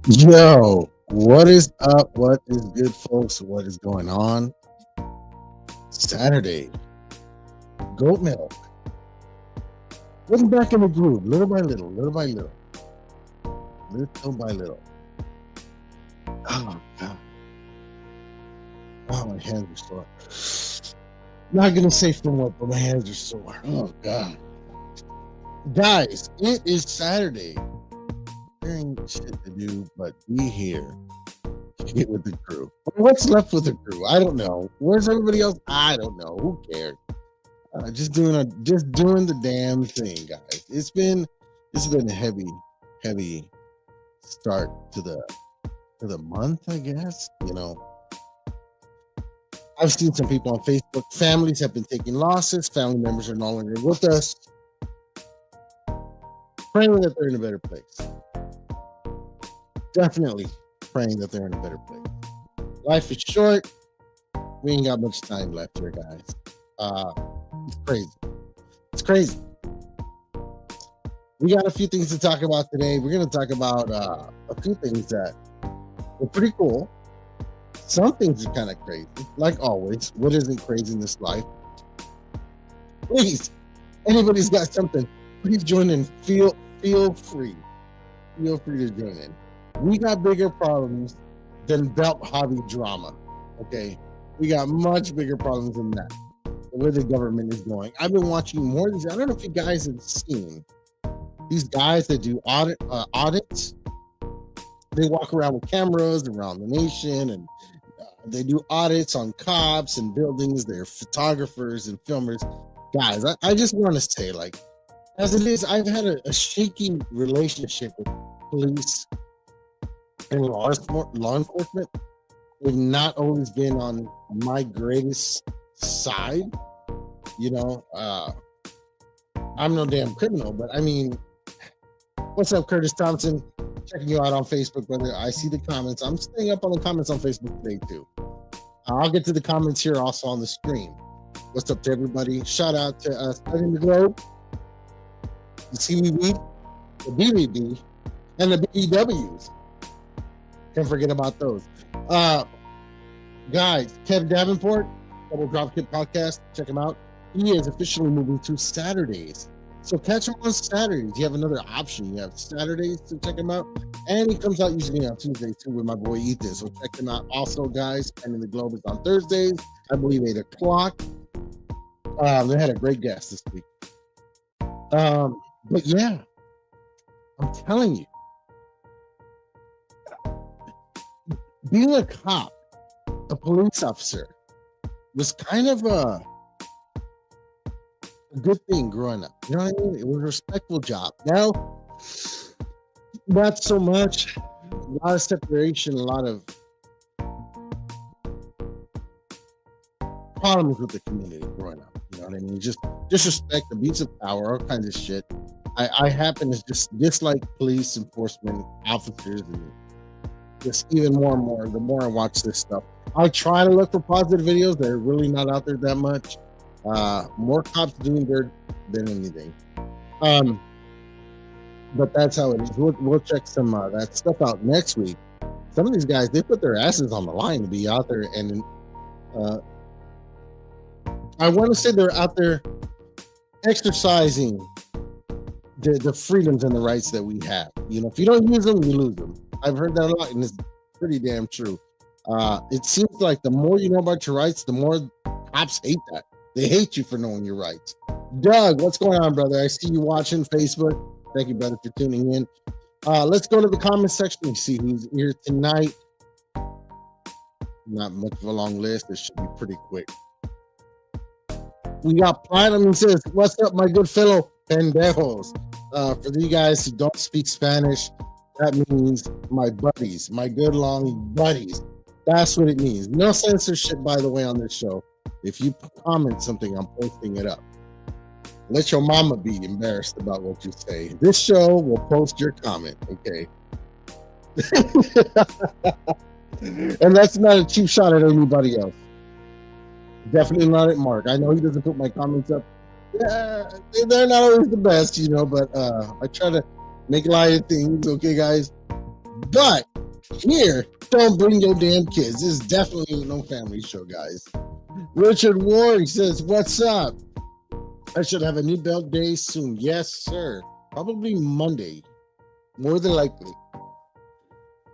Yo, what is up? What is good, folks? What is going on? Saturday, goat milk. Getting back in the groove, little by little, little by little, little by little. Oh, God. Oh, my hands are sore. Not gonna say from what, but my hands are sore. Oh, God. Guys, it is Saturday. There ain't shit to do but be here. Get with the crew. What's left with the crew? I don't know. Where's everybody else? I don't know. Who cares? Just doing the damn thing, guys. It's been a heavy start to the month, I guess. You know, I've seen some people on Facebook. Families have been taking losses. Family members are no longer with us. Praying that they're in a better place. Definitely praying that they're in a better place. Life is short. We ain't got much time left here, guys. It's crazy. It's crazy. We got a few things to talk about today. We're going to talk about a few things that were pretty cool. Some things are kind of crazy. Like always, what isn't crazy in this life? Please, anybody's got something, please join in. Feel free. Feel free to join in. We got bigger problems than belt hobby drama. Okay, we got much bigger problems than that. Where the government is going. I've been watching more of these. I don't know if you guys have seen these guys that do audits. They walk around with cameras around the nation, and they do audits on cops and buildings. They're photographers and filmers. Guys, I just want to say, like, as it is, I've had a shaky relationship with police and law enforcement. They've not always been on my greatest side. You know, I'm no damn criminal, but I mean, what's up, Curtis Thompson? Checking you out on Facebook, brother. I see the comments. I'm staying up on the comments on Facebook today, too. I'll get to the comments here also on the stream. What's up to everybody? Shout out to Spreading the Globe, the CBB, the BBB, and the BEWs. Can't forget about those. Guys, Kevin Davenport, Double Dropkick Podcast, check him out. He is officially moving to Saturdays. So catch him on Saturdays. You have another option. You have Saturdays to check him out. And he comes out usually on Tuesdays too with my boy Ethan. So check him out. Also, guys, Spreading the Globe is on Thursdays. I believe 8 o'clock. They had a great guest this week. But yeah, I'm telling you, being a cop, a police officer, was kind of a good thing growing up. You know what I mean? It was a respectful job. Now, not so much. A lot of separation, a lot of problems with the community growing up. You know what I mean? Just disrespect, abuse of power, all kinds of shit. I happen to just dislike police enforcement officers, and just even more and more the more I watch this stuff. I try to look for positive videos. They're really not out there that much. More cops doing dirt than anything. Um, but that's how it is. We'll check some that stuff out next week. Some of these guys, they put their asses on the line to be out there, and uh, I want to say they're out there exercising the freedoms and the rights that we have. You know, if you don't use them, you lose them. I've heard that a lot, and it's pretty damn true. It seems like the more you know about your rights, the more cops hate that. They hate you for knowing your rights. Doug, what's going on, brother? I see you watching Facebook. Thank you, brother, for tuning in. Let's go to the comment section and see who's here tonight. Not much of a long list. This should be pretty quick. We got Platinum. He says, "What's up, my good fellow pendejos?" For you guys who don't speak Spanish, that means my buddies, my good long buddies. That's what it means. No censorship, by the way, on this show. If you comment something, I'm posting it up. Let your mama be embarrassed about what you say. This show will post your comment, okay? And that's not a cheap shot at anybody else. Definitely not at Mark. I know he doesn't put my comments up. Yeah, they're not always the best, you know, but I try to make light of things, okay, guys? But here, don't bring your damn kids. This is definitely no family show, guys. Richard Ward says, "What's up? I should have a new belt day soon." Yes, sir. Probably Monday. More than likely.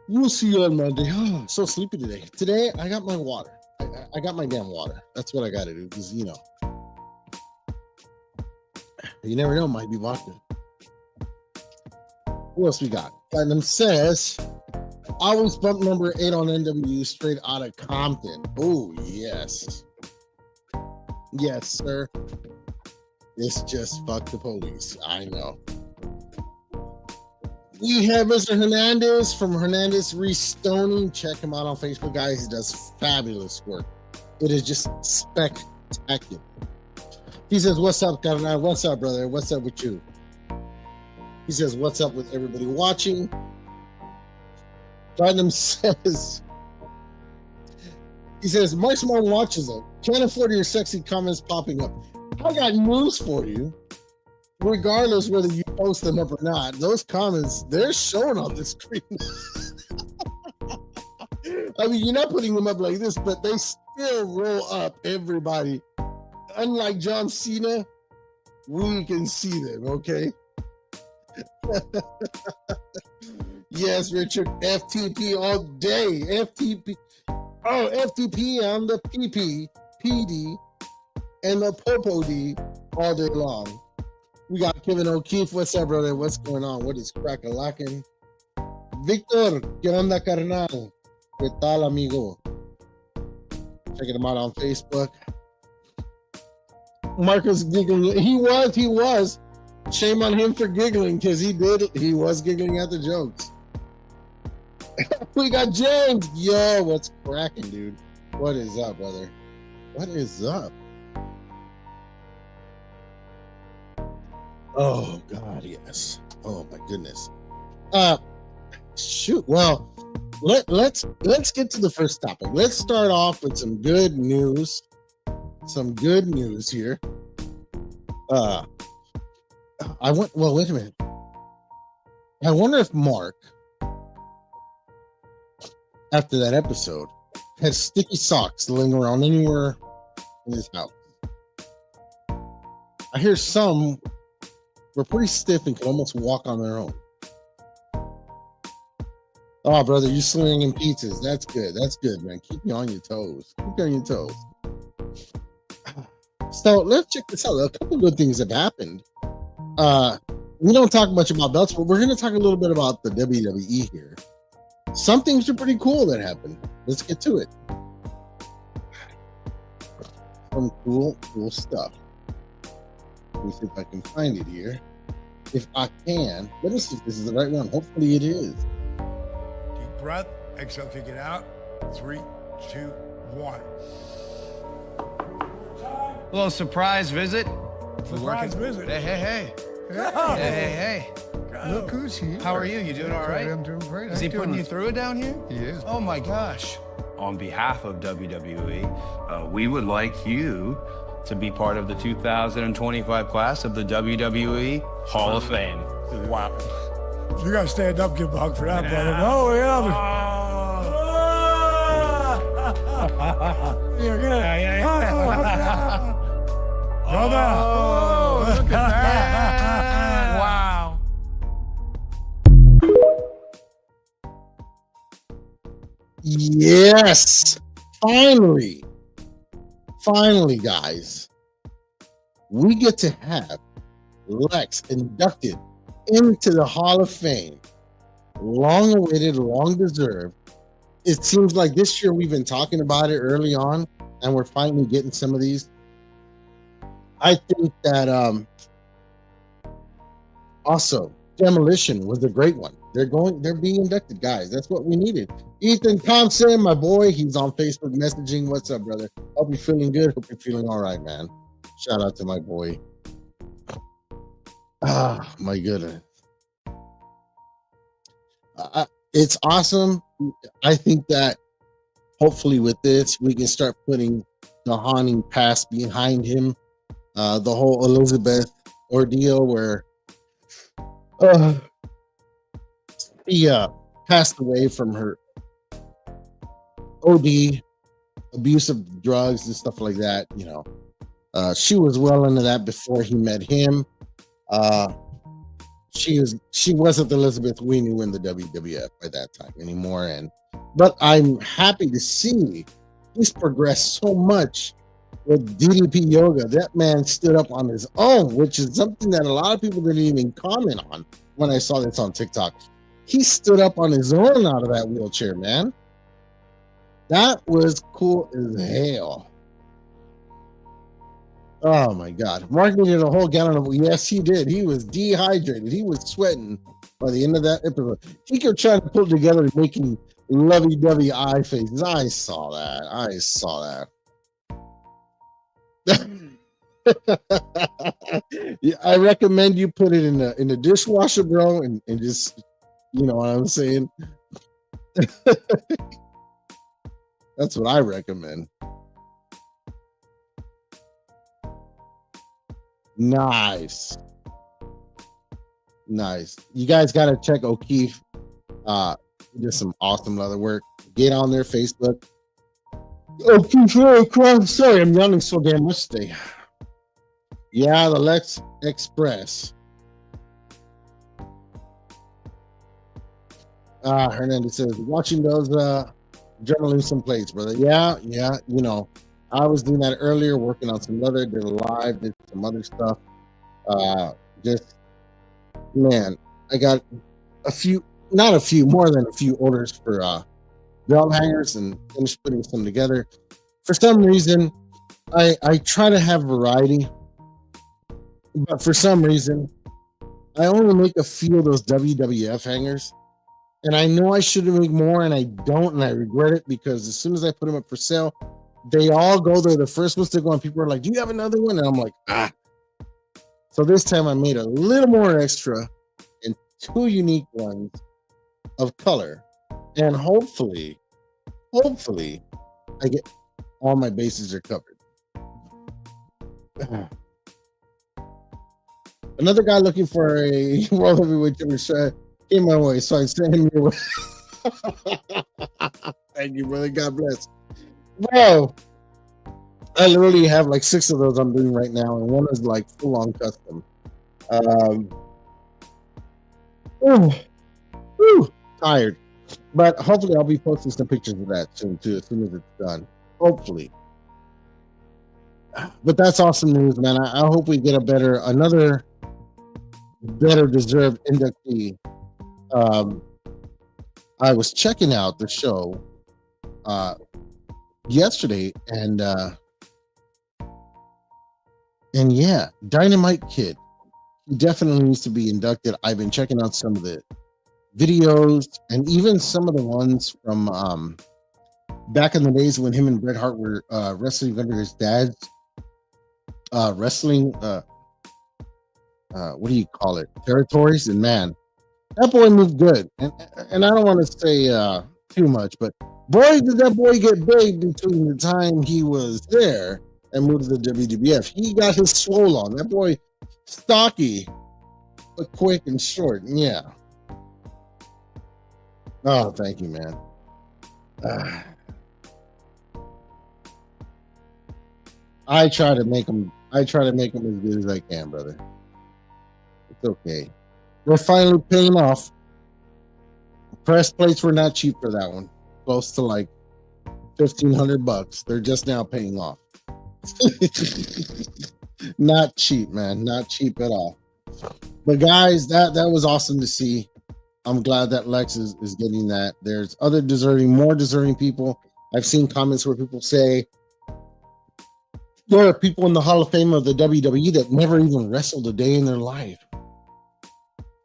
We'll see you on Monday. Oh, so sleepy today. Today, I got my water. I got my damn water. That's what I got to do, because, you know, you never know, might be vodka. Who else we got? Platinum says, "Always bump number 8 on NW straight out of Compton." Oh, yes. Yes, sir. It's just fuck the police. I know. We have Mr. Hernandez from Hernandez Restoning. Check him out on Facebook, guys. He does fabulous work. It is just spectacular. He says, "What's up, Carnal? What's up, brother? What's up with you?" He says, "What's up with everybody watching?" Platinum says, he says, "Mark Smart watches it. Can't afford your sexy comments popping up." I got news for you. Regardless whether you post them up or not, those comments, they're shown on the screen. I mean, you're not putting them up like this, but they still roll up, everybody. Unlike John Cena, we can see them, okay? Yes, Richard, FTP all day. FTP. Oh, FTP on the PP, PD, and the Popo D all day long. We got Kevin O'Keefe. What's up, brother? What's going on? What is crack-a-lacking? Victor, ¿qué onda, carnal? ¿Qué tal, amigo? Checking him out on Facebook. Marcus giggling. He was. Shame on him for giggling, because he was giggling at the jokes. We got James. Yo, what's cracking, dude? What is up, brother? What is up? Oh God, yes. Oh my goodness. Shoot. Well, let's get to the first topic. Let's start off with some good news. Some good news here. Well, wait a minute. I wonder if Mark, after that episode, had sticky socks laying around anywhere in his house. I hear some were pretty stiff and could almost walk on their own. Oh, brother, you slinging pizzas. That's good. That's good, man. Keep you on your toes. Keep you on your toes. So let's check this out. A couple good things have happened. we don't talk much about belts, but we're going to talk a little bit about the WWE here. Some things are pretty cool that happened. Let's get to it. Some cool stuff. Let me see if I can find it here. If I can, let me see if this is the right one. Hopefully it is. Deep breath, exhale, kick it out. 3, 2, 1. A little surprise visit. Surprise visit. Hey. Yeah. Hey. Look who's here. How are you? You doing all right? I'm doing great. Is he putting you through it down here? He is. Oh my gosh. On behalf of WWE, we would like you to be part of the 2025 class of the WWE Hall of Fame. Wow. You got to stand up, give a hug for that, brother. Oh, yeah. You're good. Brother. Oh, look at that. Wow. Yes. Finally, guys, we get to have Lex inducted into the Hall of Fame. Long awaited, long deserved. It seems like this year we've been talking about it early on, and we're finally getting some of these. I think that also Demolition was a great one. They're being inducted, guys. That's what we needed. Ethan Thompson, my boy, he's on Facebook messaging. What's up, brother? Hope you're feeling good. Hope you're feeling all right, man. Shout out to my boy. Ah, my goodness. It's awesome. I think that hopefully with this, we can start putting the haunting past behind him. The whole Elizabeth ordeal where she passed away from her OD, abuse of drugs and stuff like that. You know, she was well into that before he met him. She wasn't the Elizabeth we knew in the WWF by that time anymore. But I'm happy to see he's progressed so much with DDP Yoga. That man stood up on his own, which is something that a lot of people didn't even comment on when I saw this on TikTok. He stood up on his own out of that wheelchair, man. That was cool as hell. Oh my God. Mark needed a whole gallon of, yes, he did. He was dehydrated. He was sweating by the end of that episode. He kept trying to pull together and making lovey-dovey eye faces. I saw that. Yeah, I recommend you put it in the dishwasher, bro, and just, you know what I'm saying? That's what I recommend. Nice. You guys got to check O'Keefe. He did some awesome leather work. Get on their Facebook. O'Keefe, sorry, I'm yawning so damn much today. Yeah, the Lex Express. Hernandez says, watching those journalism plates, brother. Yeah, you know, I was doing that earlier, working on some leather, did a live, did some other stuff. Just, man, I got more than a few orders for belt hangers and finished putting some together. For some reason, I try to have variety, but for some reason, I only make a few of those WWF hangers. And I know I should make more, and I don't, and I regret it because as soon as I put them up for sale, they all go. They're the first ones to go, and people are like, "Do you have another one?" And I'm like, "Ah." So this time I made a little more extra and 2 unique ones of color, and hopefully, I get all my bases are covered. Another guy looking for a World Heavyweight Championship came my way, so I sent him your way. Thank you, brother. God bless. Bro, I literally have like 6 of those I'm doing right now, and one is like full on custom. Tired, but hopefully I'll be posting some pictures of that soon too, as soon as it's done. Hopefully. But that's awesome news, man. I hope we get another better deserved inductee. Um, I was checking out the show uh, yesterday, and yeah, Dynamite Kid. He definitely needs to be inducted. I've been checking out some of the videos and even some of the ones from back in the days when him and Bret Hart were wrestling under his dad's wrestling what do you call it, territories. And man, that boy moved good. And I don't want to say too much, but boy did that boy get big between the time he was there and moved to the WWF. He got his swole on. That boy stocky but quick and short. Yeah. Oh, thank you, man. I try to make them as good as I can, brother. It's okay. We're finally paying off. Press plates were not cheap for that one. Close to like $1,500. They're just now paying off. Not cheap, man. Not cheap at all. But guys, that was awesome to see. I'm glad that Lex is getting that. There's other more deserving people. I've seen comments where people say there are people in the Hall of Fame of the WWE that never even wrestled a day in their life.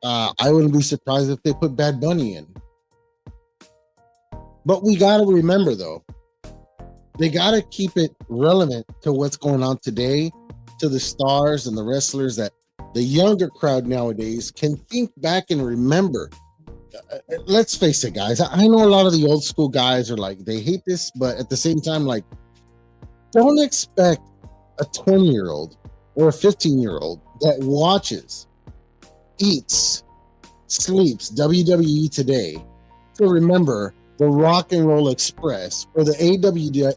I wouldn't be surprised if they put Bad Bunny in. But we got to remember, though, they got to keep it relevant to what's going on today, to the stars and the wrestlers that the younger crowd nowadays can think back and remember. Let's face it, guys. I know a lot of the old school guys are like, they hate this, but at the same time, like, don't expect a 20-year-old or a 15-year-old that watches, eats, sleeps WWE today to remember the Rock and Roll Express or the AWA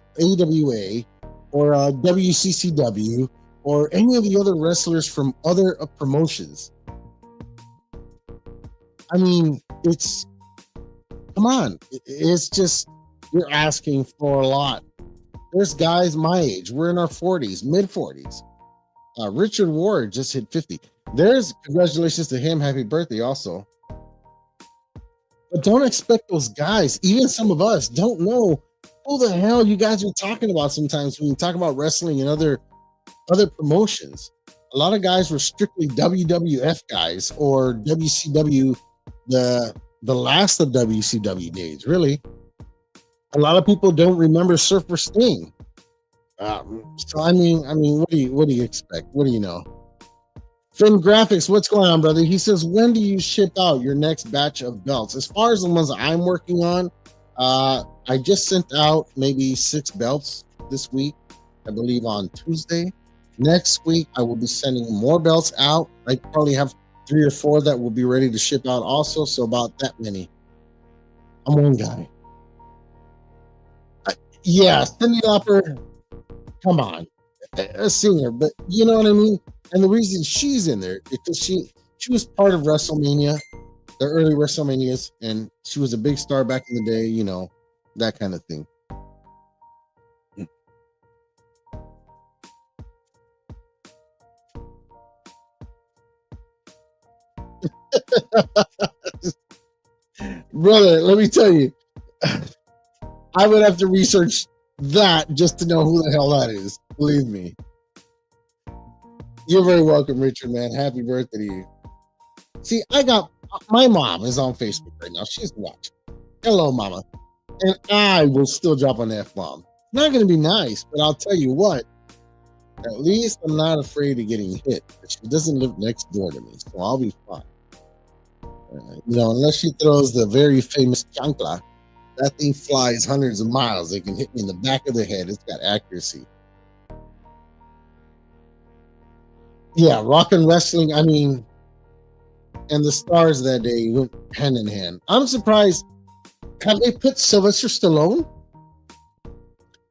or WCCW or any of the other wrestlers from other promotions. I mean, come on. It's just, you're asking for a lot. There's guys my age. We're in our 40s, mid 40s. Richard Ward just hit 50. There's congratulations to him. Happy birthday also. But don't expect those guys, even some of us, don't know who the hell you guys are talking about sometimes when you talk about wrestling and other promotions. A lot of guys were strictly WWF guys or WCW, the last of WCW days, really. A lot of people don't remember Surfer Sting. So I mean, what do you expect? What do you know? Finn Graphics, what's going on, brother? He says, when do you ship out your next batch of belts? As far as the ones I'm working on, I just sent out maybe 6 belts this week, I believe on Tuesday. Next week, I will be sending more belts out. I probably have 3 or 4 that will be ready to ship out also, so about that many. I'm one guy. Yeah, Cyndi Lauper, come on, a singer, but you know what I mean? And the reason she's in there is because she was part of WrestleMania, the early WrestleManias, and she was a big star back in the day, you know, that kind of thing. Brother, let me tell you, I would have to research that just to know who the hell that is. Believe me. You're very welcome, Richard, man. Happy birthday to you. See, my mom is on Facebook right now. She's watching. Hello, mama. And I will still drop an F-bomb. Not going to be nice, but I'll tell you what. At least I'm not afraid of getting hit. She doesn't live next door to me, so I'll be fine. Unless she throws the very famous chancla, that thing flies hundreds of miles. It can hit me in the back of the head. It's got accuracy. Yeah, rock and wrestling, I mean, and the stars that day went hand in hand. I'm surprised. Have they put Sylvester Stallone?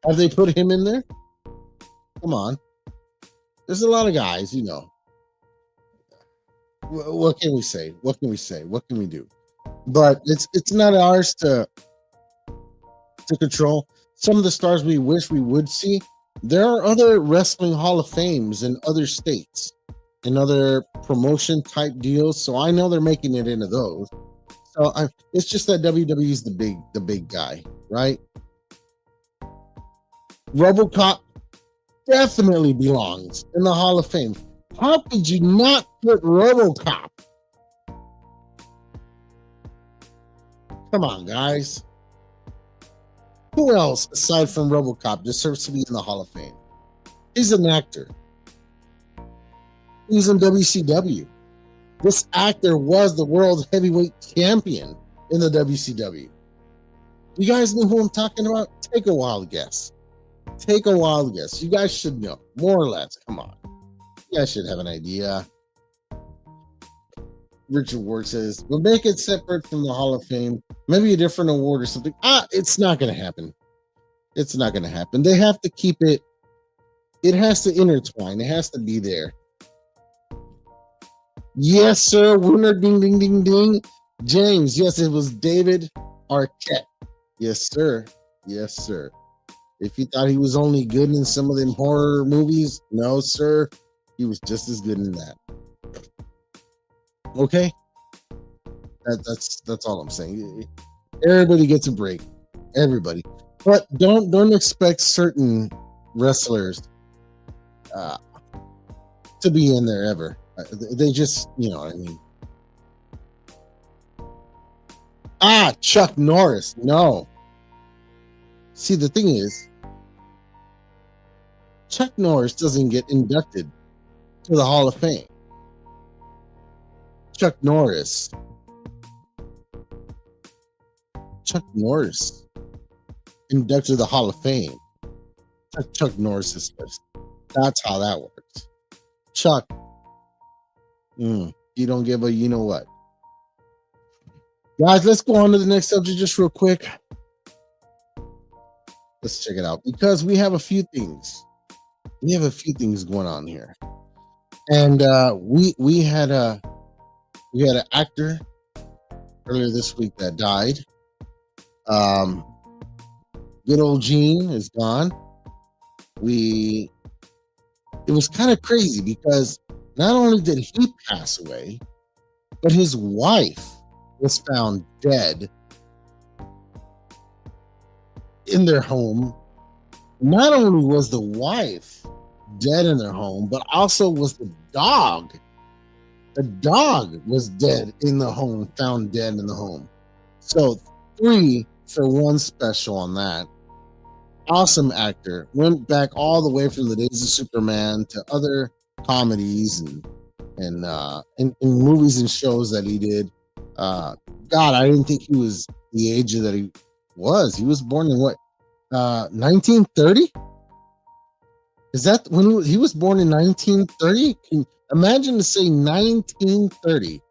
Have they put him in there? Come on. There's a lot of guys, you know. What can we say? What can we say? What can we do? But it's not ours to control. Some of the stars we wish we would see. There are other wrestling Hall of Fames in other states. and other promotion type deals. So I know they're making it into those. So it's just that WWE is the big guy, right? RoboCop definitely belongs in the Hall of Fame. How could you not put RoboCop? Come on, guys. Who else aside from RoboCop deserves to be in the Hall of Fame? He's an actor. He's in WCW. This actor was the world heavyweight champion in the WCW. You guys know who I'm talking about? Take a wild guess. Take a wild guess. You guys should know, more or less. Come on. You guys should have an idea. Richard Ward says, we'll make it separate from the Hall of Fame. Maybe a different award or something. It's not going to happen. It's not going to happen. They have to keep it. It has to intertwine. It has to be there. Yes, sir. Winner, ding, ding, ding, ding. James, yes, it was David Arquette. Yes, sir. Yes, sir. If you thought he was only good in some of them horror movies, no, sir. He was just as good in that. Okay? That's all I'm saying. Everybody gets a break. Everybody. But don't expect certain wrestlers to be in there ever. They just, you know what I mean. Chuck Norris. No. See, the thing is, Chuck Norris doesn't get inducted to the Hall of Fame. Chuck Norris inducted to the Hall of Fame. Chuck Norris's list. That's how that works. Chuck, you don't give a you know what. Guys, let's go on to the next subject just real quick. Let's check it out because we have a few things. We have a few things going on here, and we had an actor earlier this week that died. Good old Gene is gone. It was kind of crazy because not only did he pass away, but his wife was found dead in their home. Not only was the wife dead in their home, but also was the dog. The dog was dead in the home, found dead in the home. So 3 for 1 special on that. Awesome actor. Went back all the way from the days of Superman to other comedies and movies and shows that he did. God, I didn't think he was the age that he was. He was born in what? 1930? Is that when he was born in 1930? Imagine to say 1930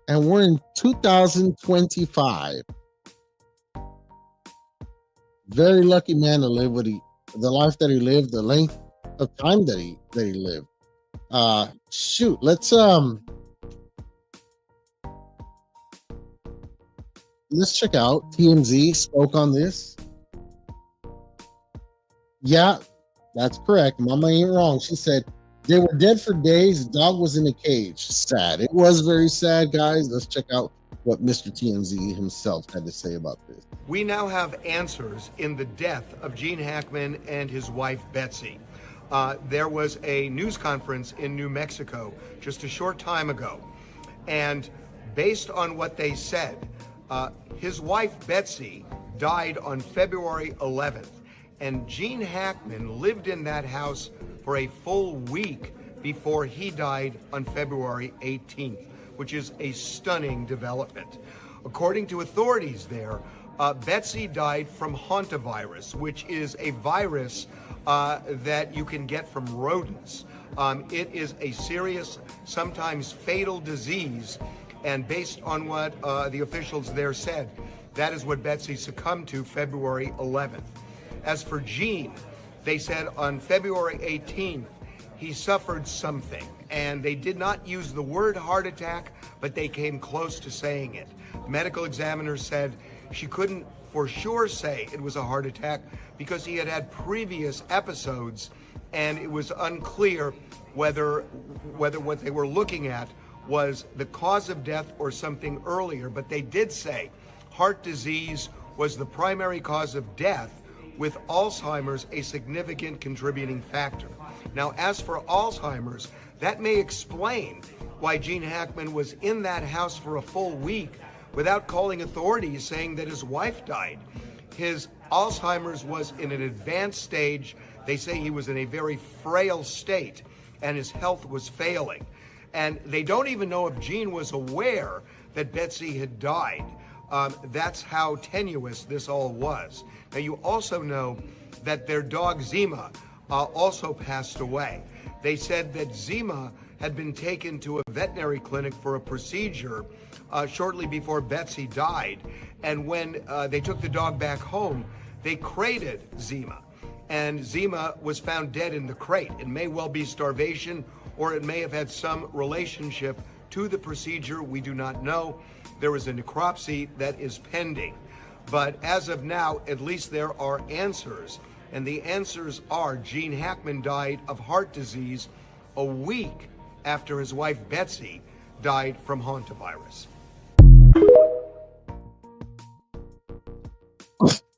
and we're in 2025. Very lucky man to live the life that he lived, the length of time that he lived. Shoot, let's check out. TMZ spoke on this. Yeah, that's correct. Mama ain't wrong. She said they were dead for days. The dog was in a cage. Sad. It was very sad, guys. Let's check out what Mr. TMZ himself had to say about this. We now have answers in the death of Gene Hackman and his wife, Betsy. There was a news conference in New Mexico just a short time ago. And based on what they said, his wife, Betsy, died on February 11th. And Gene Hackman lived in that house for a full week before he died on February 18th, which is a stunning development. According to authorities there, Betsy died from hantavirus, which is a virus that you can get from rodents. It is a serious, sometimes fatal disease, and based on what the officials there said, that is what Betsy succumbed to February 11th. As for Gene, they said on February 18th, he suffered something, and they did not use the word heart attack, but they came close to saying it. Medical examiners said she couldn't for sure say it was a heart attack because he had had previous episodes, and it was unclear whether what they were looking at was the cause of death or something earlier, but they did say heart disease was the primary cause of death, with Alzheimer's a significant contributing factor. Now, as for Alzheimer's, that may explain why Gene Hackman was in that house for a full week without calling authorities, saying that his wife died. His Alzheimer's was in an advanced stage. They say he was in a very frail state and his health was failing. And they don't even know if Gene was aware that Betsy had died. That's how tenuous this all was. Now, you also know that their dog Zima also passed away. They said that Zima had been taken to a veterinary clinic for a procedure shortly before Betsy died. And when they took the dog back home, they crated Zima. And Zima was found dead in the crate. It may well be starvation, or it may have had some relationship to the procedure. We do not know. There is a necropsy that is pending. But as of now, at least there are answers. And the answers are Gene Hackman died of heart disease a week after his wife Betsy died from hantavirus.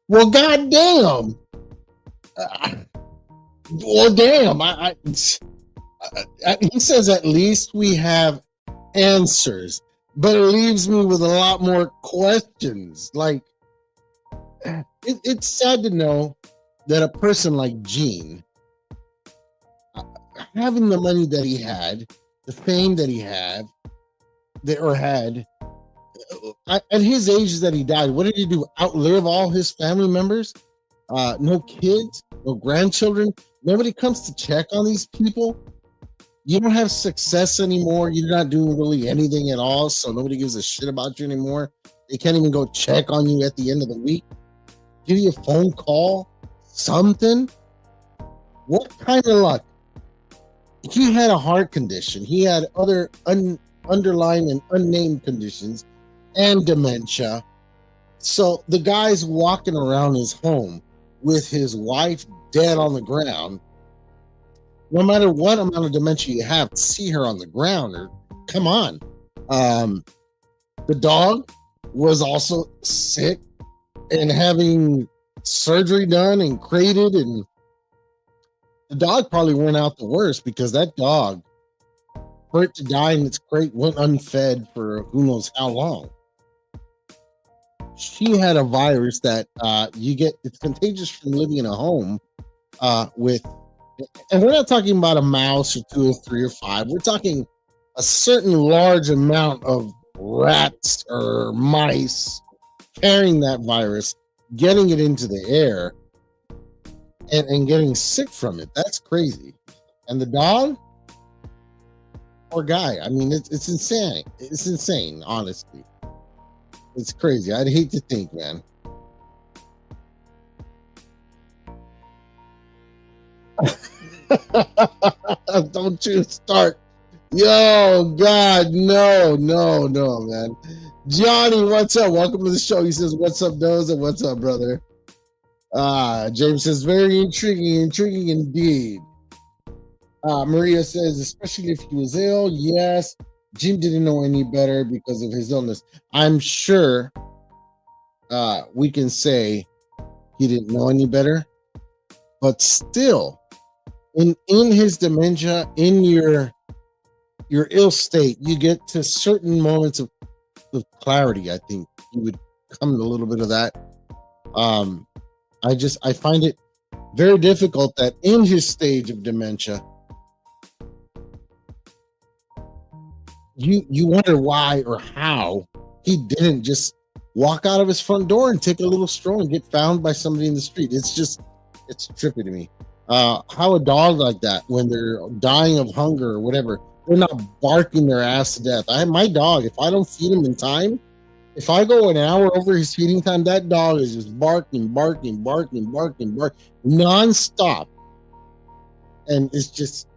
Well, goddamn. Well, damn. He says at least we have answers, but it leaves me with a lot more questions. Like, it's sad to know that a person like Gene, having the money that he had, the fame that he had, at his age that he died, what did he do? Outlive all his family members? No kids, no grandchildren. Nobody comes to check on these people. You don't have success anymore. You're not doing really anything at all, so nobody gives a shit about you anymore. They can't even go check on you at the end of the week. Give you a phone call, something. What kind of luck? He had a heart condition. He had other underlying and unnamed conditions and dementia. So the guy's walking around his home with his wife dead on the ground. No matter what amount of dementia you have, see her on the ground, or come on. The dog was also sick and having surgery done and crated, and the dog probably went out the worst because that dog, for it to die in its crate, went unfed for who knows how long. She had a virus that you get, it's contagious from living in a home with, and we're not talking about a mouse or two or three or five. We're talking a certain large amount of rats or mice carrying that virus, getting it into the air, and getting sick from it. That's crazy. And the dog, poor guy. I mean, it's insane. It's insane, honestly. It's crazy. I'd hate to think, man. Don't you start. Yo, God, no, man. Johnny, what's up? Welcome to the show. He says, what's up, Doza? What's up, brother? James says, very intriguing indeed. Maria says, especially if he was ill. Yes. Jim didn't know any better because of his illness. I'm sure we can say he didn't know any better, but still, in his dementia, in your ill state, you get to certain moments of clarity. I think you would come to a little bit of that. I find it very difficult that in his stage of dementia, you wonder why or how he didn't just walk out of his front door and take a little stroll and get found by somebody in the street. It's trippy to me. How a dog like that, when they're dying of hunger or whatever, they're not barking their ass to death. My dog, if I don't feed him in time, if I go an hour over his feeding time, that dog is just barking nonstop. And it's just,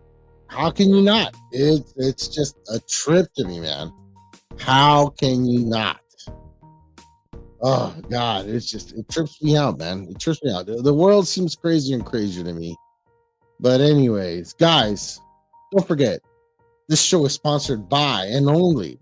how can you not? It's just a trip to me, man. How can you not? Oh God, it trips me out, man. It trips me out. The world seems crazier and crazier to me. But anyways, guys, Don't forget, this show is sponsored by and only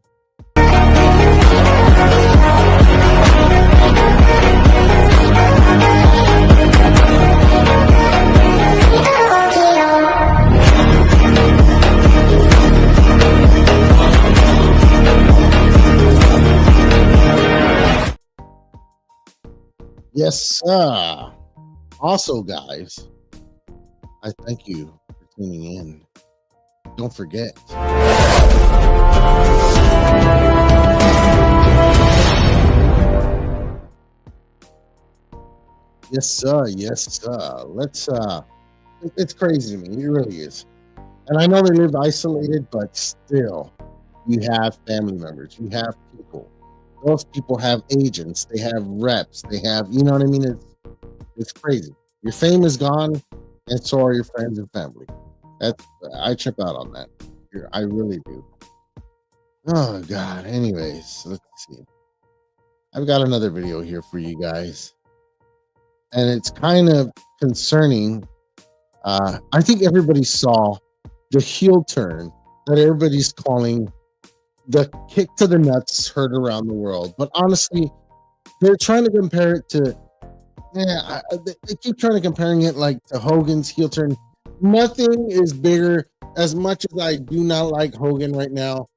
yes, sir. Also, guys, I thank you for tuning in. Don't forget. Yes, sir. Yes, sir. It's crazy to me. It really is. And I know they live isolated, but still, you have family members, you have people. Those people have agents, they have reps, they have, you know what I mean? It's crazy. Your fame is gone, and so are your friends and family. That's I trip out on that. I really do. Oh God. Anyways, let's see. I've got another video here for you guys, and it's kind of concerning. I think everybody saw the heel turn that everybody's calling the kick to the nuts heard around the world. But honestly, they're trying to compare it to, they keep trying to comparing it like to Hogan's heel turn. Nothing is bigger. As much as I do not like Hogan right now,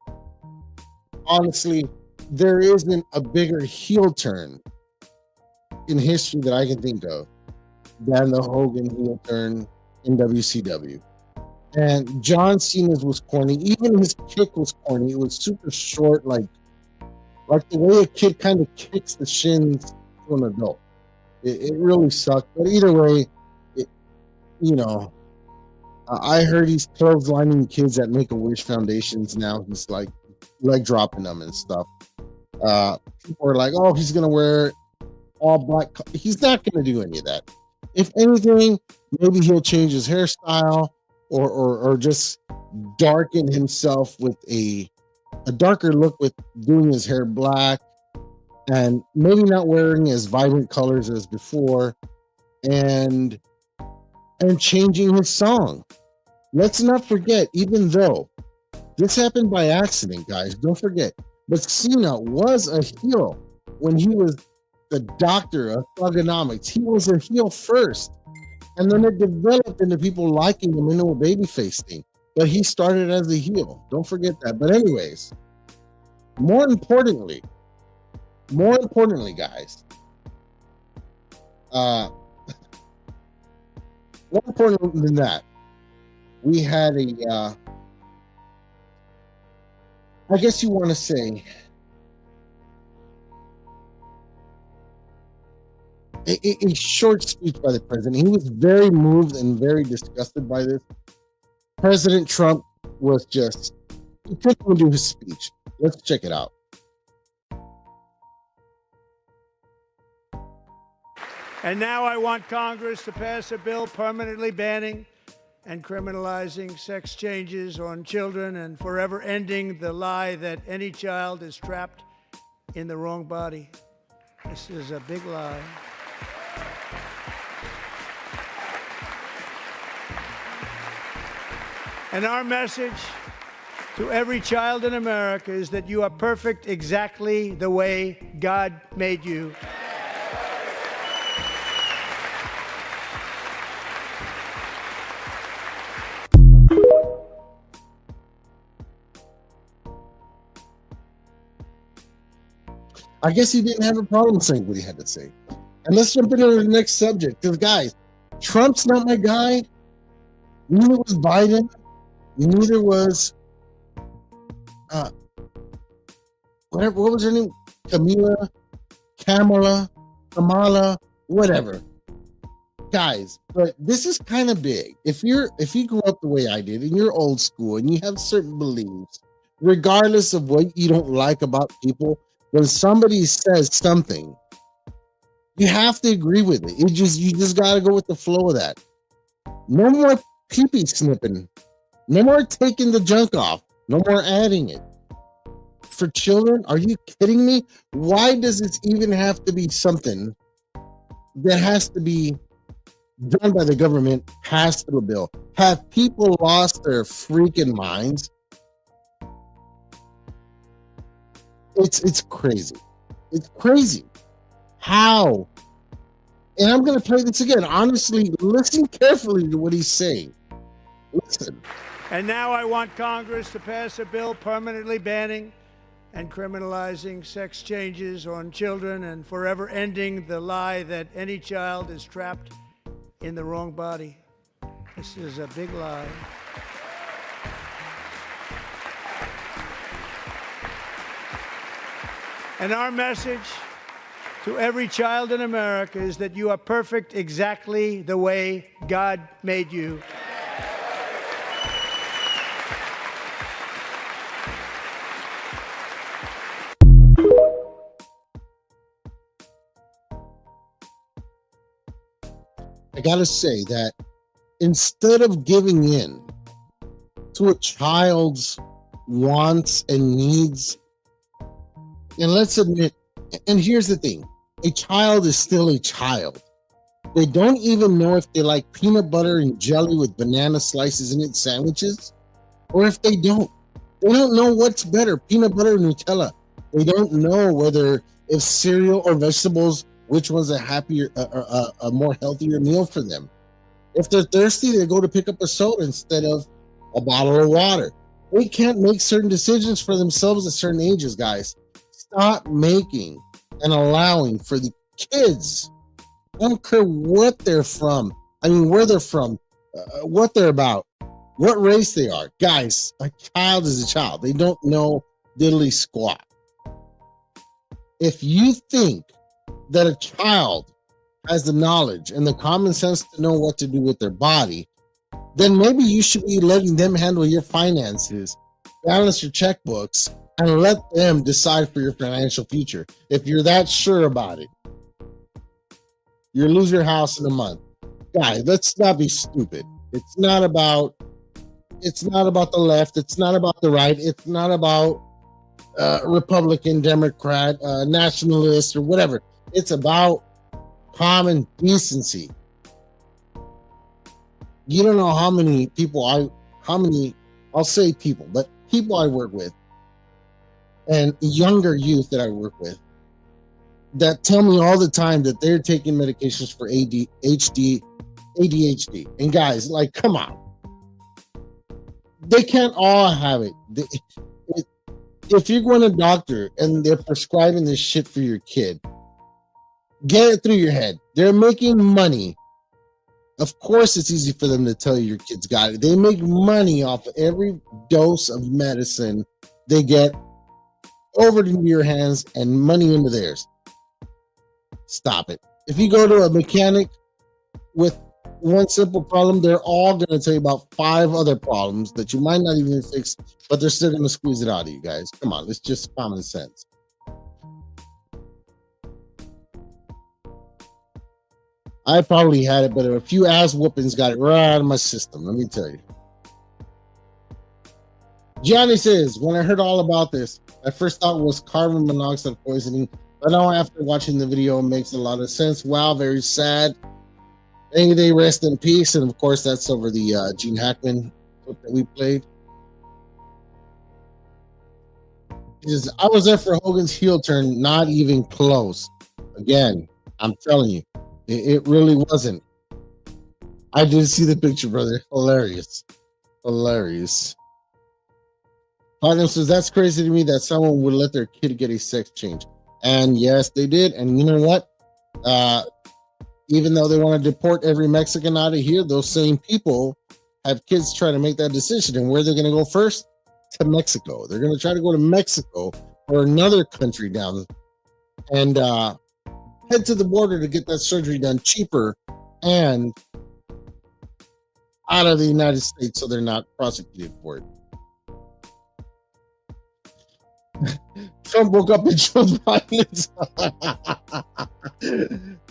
honestly, there isn't a bigger heel turn in history that I can think of than the Hogan heel turn in WCW. And John Cena's was corny. Even his kick was corny. It was super short, like the way a kid kind of kicks the shins to an adult. It really sucked. But either way, I heard he's clotheslining kids at Make-A-Wish Foundations now. He's like leg dropping them and stuff. People are like, oh, he's going to wear all black. He's not going to do any of that. If anything, maybe he'll change his hairstyle or just darken himself with a darker look with doing his hair black and maybe not wearing as vibrant colors as before and changing his song. Let's not forget, even though this happened by accident, guys, don't forget, but Cena was a heel when he was the doctor of Thugonomics. He was a heel first, and then it developed into people liking him into a babyface thing. But he started as a heel. Don't forget that. But anyways, more importantly, guys, more important than that, we had I guess you want to say, a short speech by the president. He was very moved and very disgusted by this. President Trump was just, he couldn't even do his speech. Let's check it out. And now I want Congress to pass a bill permanently banning and criminalizing sex changes on children and forever ending the lie that any child is trapped in the wrong body. This is a big lie. And our message to every child in America is that you are perfect exactly the way God made you. I guess he didn't have a problem saying what he had to say. And let's jump into the next subject. Because, guys, Trump's not my guy. Neither was Biden. Neither was, what was her name? Kamala, whatever. Guys, but this is kind of big. If you grew up the way I did and you're old school and you have certain beliefs, regardless of what you don't like about people, when somebody says something, you have to agree with it. You just got to go with the flow of that. No more pee-pee snipping. No more taking the junk off. No more adding it. For children, are you kidding me? Why does it even have to be something that has to be done by the government passed through a bill. Have people lost their freaking minds? It's crazy. It's crazy. How? And I'm going to play this again. Honestly, listen carefully to what he's saying. Listen. And now I want Congress to pass a bill permanently banning and criminalizing sex changes on children and forever ending the lie that any child is trapped in the wrong body. This is a big lie. And our message to every child in America is that you are perfect exactly the way God made you. I gotta say that instead of giving in to a child's wants and needs, and let's admit, and here's the thing, a child is still a child. They don't even know if they like peanut butter and jelly with banana slices in it sandwiches, or if they don't. They don't know what's better, peanut butter or Nutella. They don't know whether if cereal or vegetables, which one's a happier, a more healthier meal for them. If they're thirsty, they go to pick up a soda instead of a bottle of water. They can't make certain decisions for themselves at certain ages, guys. Stop making and allowing for the kids. I don't care what they're from. I mean, where they're from, what they're about, what race they are. Guys, a child is a child. They don't know diddly squat. If you think that a child has the knowledge and the common sense to know what to do with their body, then maybe you should be letting them handle your finances, balance your checkbooks, and let them decide for your financial future. If you're that sure about it, you'll lose your house in a month. Guys, let's not be stupid. It's not about the left. It's not about the right. It's not about Republican, Democrat, nationalist, or whatever. It's about common decency. You don't know how many people I'll say people, but people I work with and younger youth that I work with that tell me all the time that they're taking medications for ADHD. And guys, like, come on. They can't all have it. If you're going to a doctor and they're prescribing this shit for your kid, get it through your head. They're making money. Of course, it's easy for them to tell you your kid's got it. They make money off of every dose of medicine they get over into your hands and money into theirs. Stop it. If you go to a mechanic with one simple problem, they're all going to tell you about 5 other problems that you might not even fix, but they're still going to squeeze it out of you guys. Come on, it's just common sense. I probably had it, but a few ass whoopings got it right out of my system. Let me tell you. Johnny says, when I heard all about this, I first thought it was carbon monoxide poisoning, but now after watching the video, it makes a lot of sense. Wow, very sad. May they rest in peace. And of course, that's over the Gene Hackman clip that we played. He says, I was there for Hogan's heel turn, not even close. Again, I'm telling you, it really wasn't. I did see the picture, brother. Hilarious. Hilarious. Platinum says, that's crazy to me that someone would let their kid get a sex change. And yes, they did. And you know what? Even though they want to deport every Mexican out of here, those same people have kids trying to make that decision. And where they're going to go first? To Mexico. They're going to try to go to Mexico or another country down and head to the border to get that surgery done cheaper and out of the United States so they're not prosecuted for it. Trump woke up and chose violence.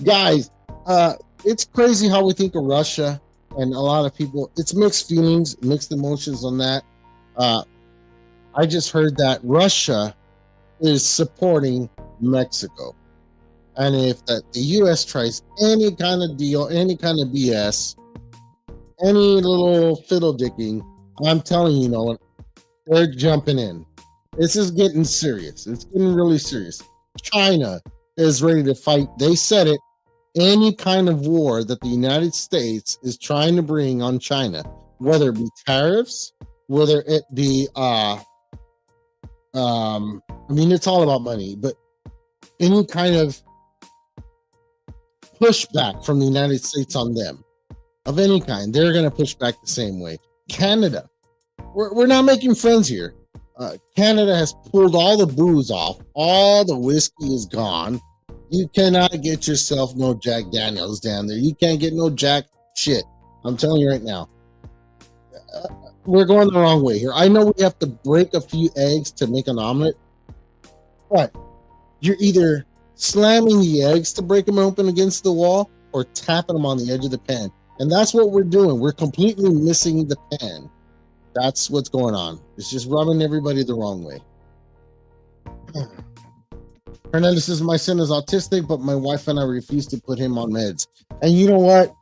Guys, it's crazy how we think of Russia, and a lot of people, it's mixed feelings, mixed emotions on that. I just heard that Russia is supporting Mexico. And if the U.S. tries any kind of deal, any kind of BS, any little fiddle dicking, I'm telling you, they're jumping in. This is getting serious. It's getting really serious. China is ready to fight. They said it. Any kind of war that the United States is trying to bring on China, whether it be tariffs, whether it be, it's all about money, but any kind of pushback from the United States on them of any kind, they're going to push back the same way. Canada, we're not making friends here. Canada has pulled all the booze off. All the whiskey is gone. You cannot get yourself no Jack Daniels down there. You can't get no Jack shit. I'm telling you right now. We're going the wrong way here. I know we have to break a few eggs to make an omelet, but you're either slamming the eggs to break them open against the wall or tapping them on the edge of the pan. And that's what we're doing. We're completely missing the pan. That's what's going on. It's just rubbing everybody the wrong way. Hernandez says, my son is autistic, but my wife and I refuse to put him on meds. And you know what?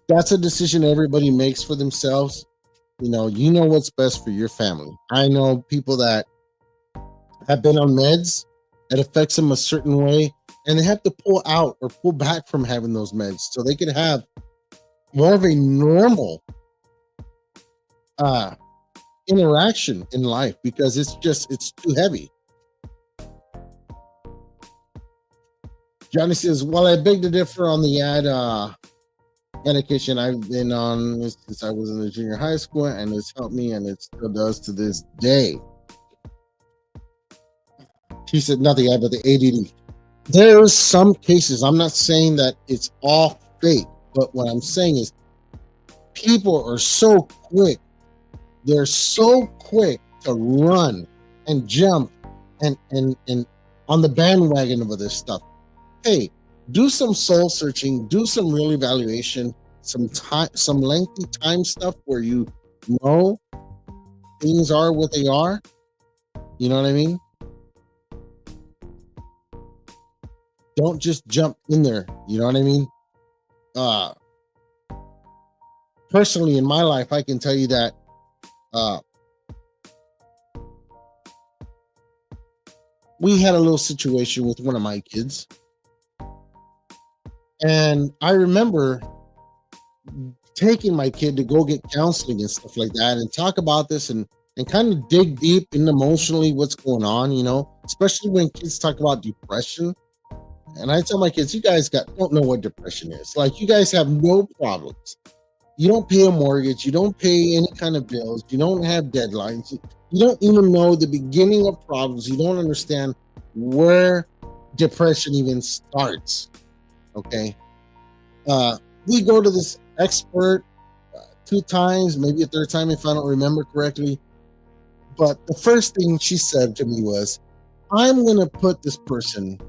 That's a decision everybody makes for themselves. You know what's best for your family. I know people that have been on meds. It affects them a certain way, and they have to pull out or pull back from having those meds so they could have more of a normal interaction in life, because it's too heavy. Johnny says, well, I beg to differ on the medication I've been on since I was in the junior high school, and it's helped me, and it still does to this day. She said nothing about the ADD. There's some cases, I'm not saying that it's all fake, but what I'm saying is people are so quick. They're so quick to run and jump and on the bandwagon of this stuff. Hey, do some soul searching, do some real evaluation, some lengthy time stuff where you know things are what they are. You know what I mean? Don't just jump in there. You know what I mean? Personally, in my life, I can tell you that we had a little situation with one of my kids. And I remember taking my kid to go get counseling and stuff like that and talk about this and kind of dig deep in emotionally what's going on, especially when kids talk about depression. And I tell my kids, you guys don't know what depression is. Like, you guys have no problems. You don't pay a mortgage. You don't pay any kind of bills. You don't have deadlines. You don't even know the beginning of problems. You don't understand where depression even starts. Okay. We go to this expert 2 times, maybe a 3rd time if I don't remember correctly. But the first thing she said to me was, I'm going to put this person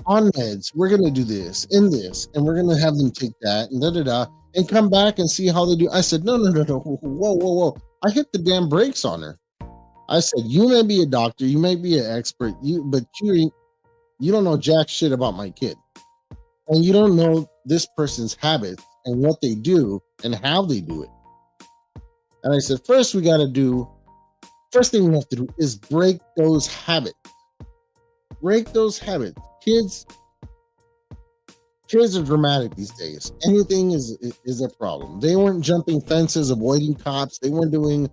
on meds. We're going to do this and this, and we're going to have them take that and and come back and see how they do. I said, no. Whoa. I hit the damn brakes on her. I said, you may be a doctor, you may be an expert, but you don't know jack shit about my kid. And you don't know this person's habits and what they do and how they do it. And I said, first thing we have to do is break those habits. Break those habits. Kids are dramatic these days. Anything is a problem. They weren't jumping fences, avoiding cops. They weren't doing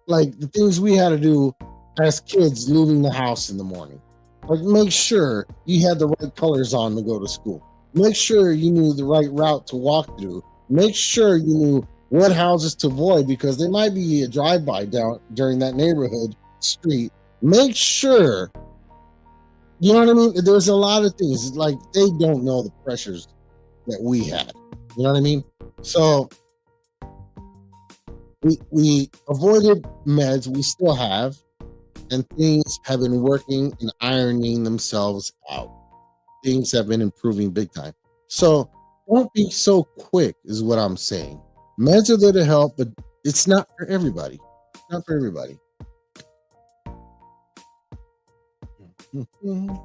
like the things we had to do as kids leaving the house in the morning. Like, make sure you had the right colors on to go to school. Make sure you knew the right route to walk through. Make sure you knew what houses to avoid, because there might be a drive-by down during that neighborhood street. Make sure, you know what I mean? There's a lot of things, like, they don't know the pressures that we had. You know what I mean? So we avoided meds. We still have. And things have been working and ironing themselves out. Things have been improving big time. So don't be so quick, is what I'm saying. Meds are there to help, but it's not for everybody. Not for everybody. Mhm.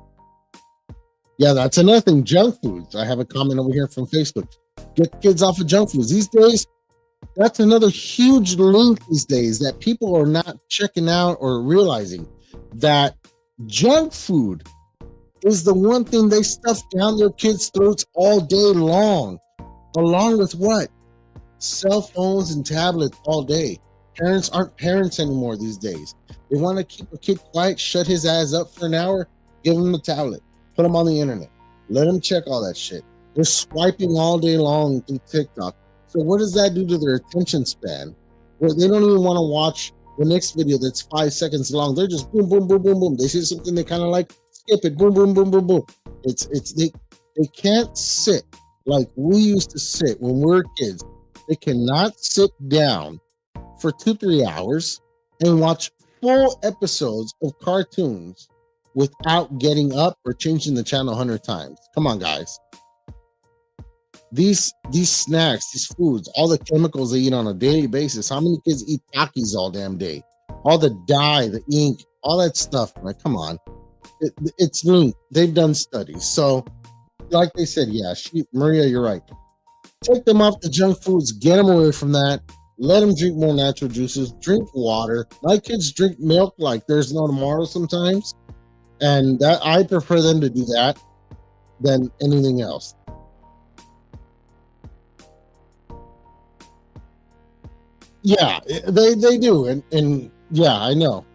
Yeah, that's another thing. Junk foods. I have a comment over here from Facebook. Get kids off of junk foods. These days, that's another huge link these days that people are not checking out or realizing that junk food is the one thing they stuff down their kids' throats all day long, along with what? Cell phones and tablets all day. Parents aren't parents anymore these days. They want to keep a kid quiet, shut his ass up for an hour, give him a tablet, put him on the internet, let him check all that shit. They're swiping all day long through TikTok. So what does that do to their attention span? Where they don't even want to watch the next video that's 5 seconds long. They're just boom, boom, boom, boom, boom. They see something they kind of like, skip it, boom, boom, boom, boom, boom. They can't sit like we used to sit when we were kids. They cannot sit down for 2-3 hours and watch full episodes of cartoons without getting up or changing the channel 100 times. Come on, guys. These snacks, these foods, all the chemicals they eat on a daily basis. How many kids eat Takis all damn day? All the dye, the ink, all that stuff. Like, come on. It's linked. They've done studies. So, like they said, yeah, Maria, you're right. Take them off the junk foods. Get them away from that. Let them drink more natural juices. Drink water. My kids drink milk like there's no tomorrow sometimes. And that I prefer them to do that than anything else. Yeah, they do. And yeah, I know.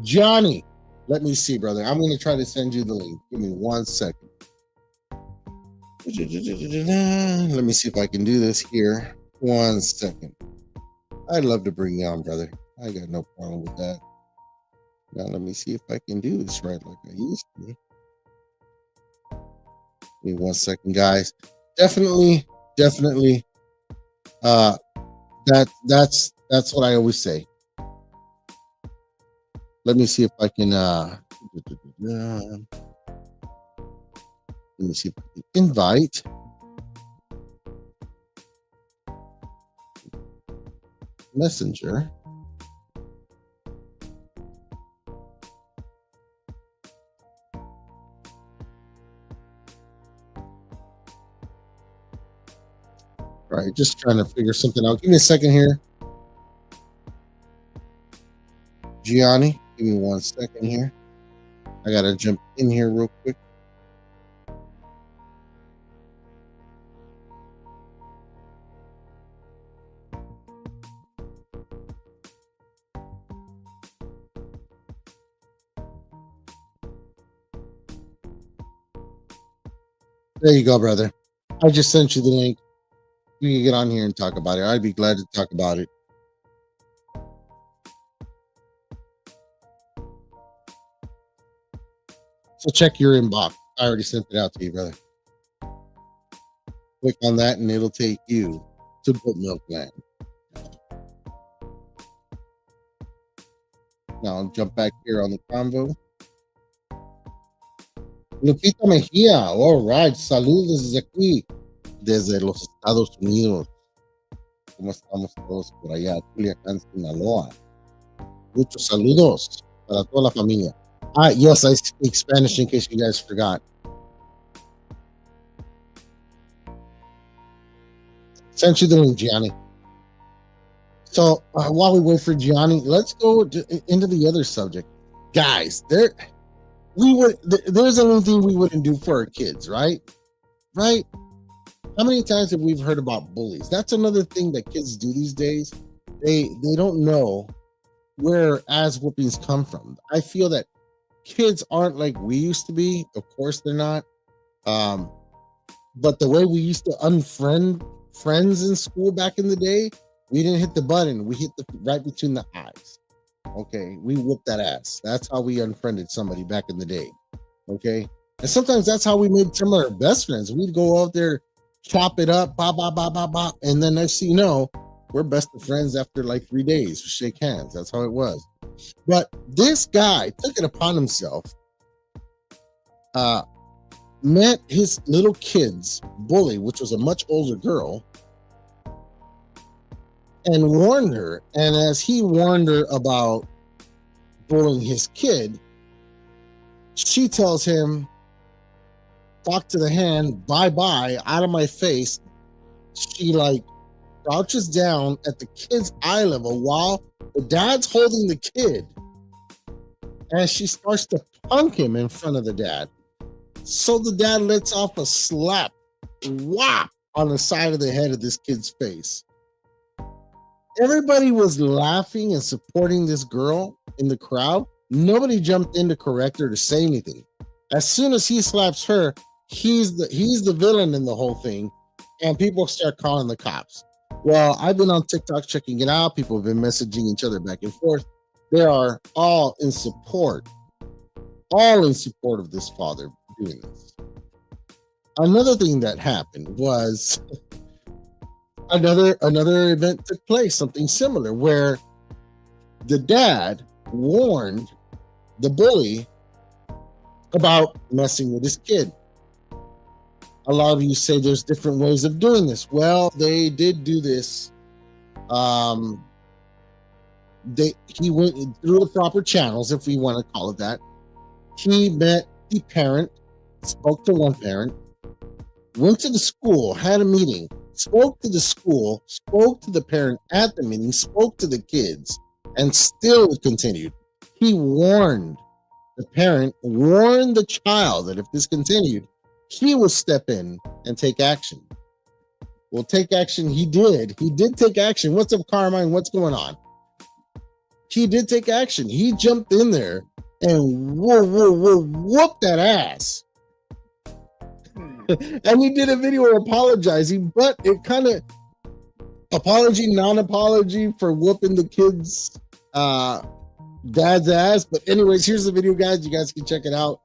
Johnny, let me see, brother. I'm going to try to send you the link. Give me 1 second. Let me see if I can do this here. 1 second. I'd love to bring you on, brother. I got no problem with that. Now, let me see if I can do this right like I used to. Give me 1 second, guys. Definitely. That's what I always say. Let me see if I can let me see if I can invite. Messenger. Right, just trying to figure something out. Give me a second here. Gianni, give me 1 second here. I gotta jump in here real quick. There you go, brother. I just sent you the link. You can get on here and talk about it. I'd be glad to talk about it. So check your inbox. I already sent it out to you, brother. Click on that and it'll take you to Goat Milk Land. Now I'll jump back here on the convo. Lupita Mejia, all right. Saludos desde aquí, desde los Estados Unidos. ¿Cómo estamos todos por allá? Culiacán, Sinaloa. Muchos saludos para toda la familia. Yes, I speak Spanish in case you guys forgot. Sent you the link, Gianni. So while we wait for Gianni, let's go into the other subject. Guys, there's anything we wouldn't do for our kids, right? Right? How many times have we heard about bullies? That's another thing that kids do these days. They don't know where ass whoopings come from. I feel that kids aren't like we used to be. Of course they're not. But the way we used to unfriend friends in school back in the day, we didn't hit the button. We hit the right between the eyes. Okay, we whooped that ass. That's how we unfriended somebody back in the day. Okay, and sometimes that's how we made some of our best friends. We'd go out there, chop it up, bop, bop, bop, bop, bop, and then next thing you know, we're best of friends after like 3 days. We shake hands. That's how it was. But this guy took it upon himself, met his little kid's bully, which was a much older girl, and warned her. And as he warned her about bullying his kid, she tells him, "Talk to the hand, bye-bye, out of my face." She like crouches down at the kid's eye level while the dad's holding the kid. And she starts to punk him in front of the dad. So the dad lets off a slap, whop, on the side of the head of this kid's face. Everybody was laughing and supporting this girl in the crowd. Nobody jumped in to correct her, to say anything. As soon as he slaps her, he's the villain in the whole thing, and people start calling the cops. Well, I've been on TikTok checking it out. People have been messaging each other back and forth. They are all in support of this father doing this. Another thing that happened was another event took place, something similar, where the dad warned the bully about messing with his kid. A lot of you say there's different ways of doing this. Well, they did do this. He went through the proper channels, if we want to call it that. He met the parent, spoke to one parent, went to the school, had a meeting, spoke to the school, spoke to the parent at the meeting, spoke to the kids, and still it continued. He warned the parent, warned the child that if this continued, he would step in and take action. Well, take action he did. He did take action. What's up, Carmine? What's going on? He did take action. He jumped in there and whooped that ass. And he did a video apologizing, but it kind of apology, non-apology for whooping the kid's dad's ass. But anyways, here's the video, guys. You guys can check it out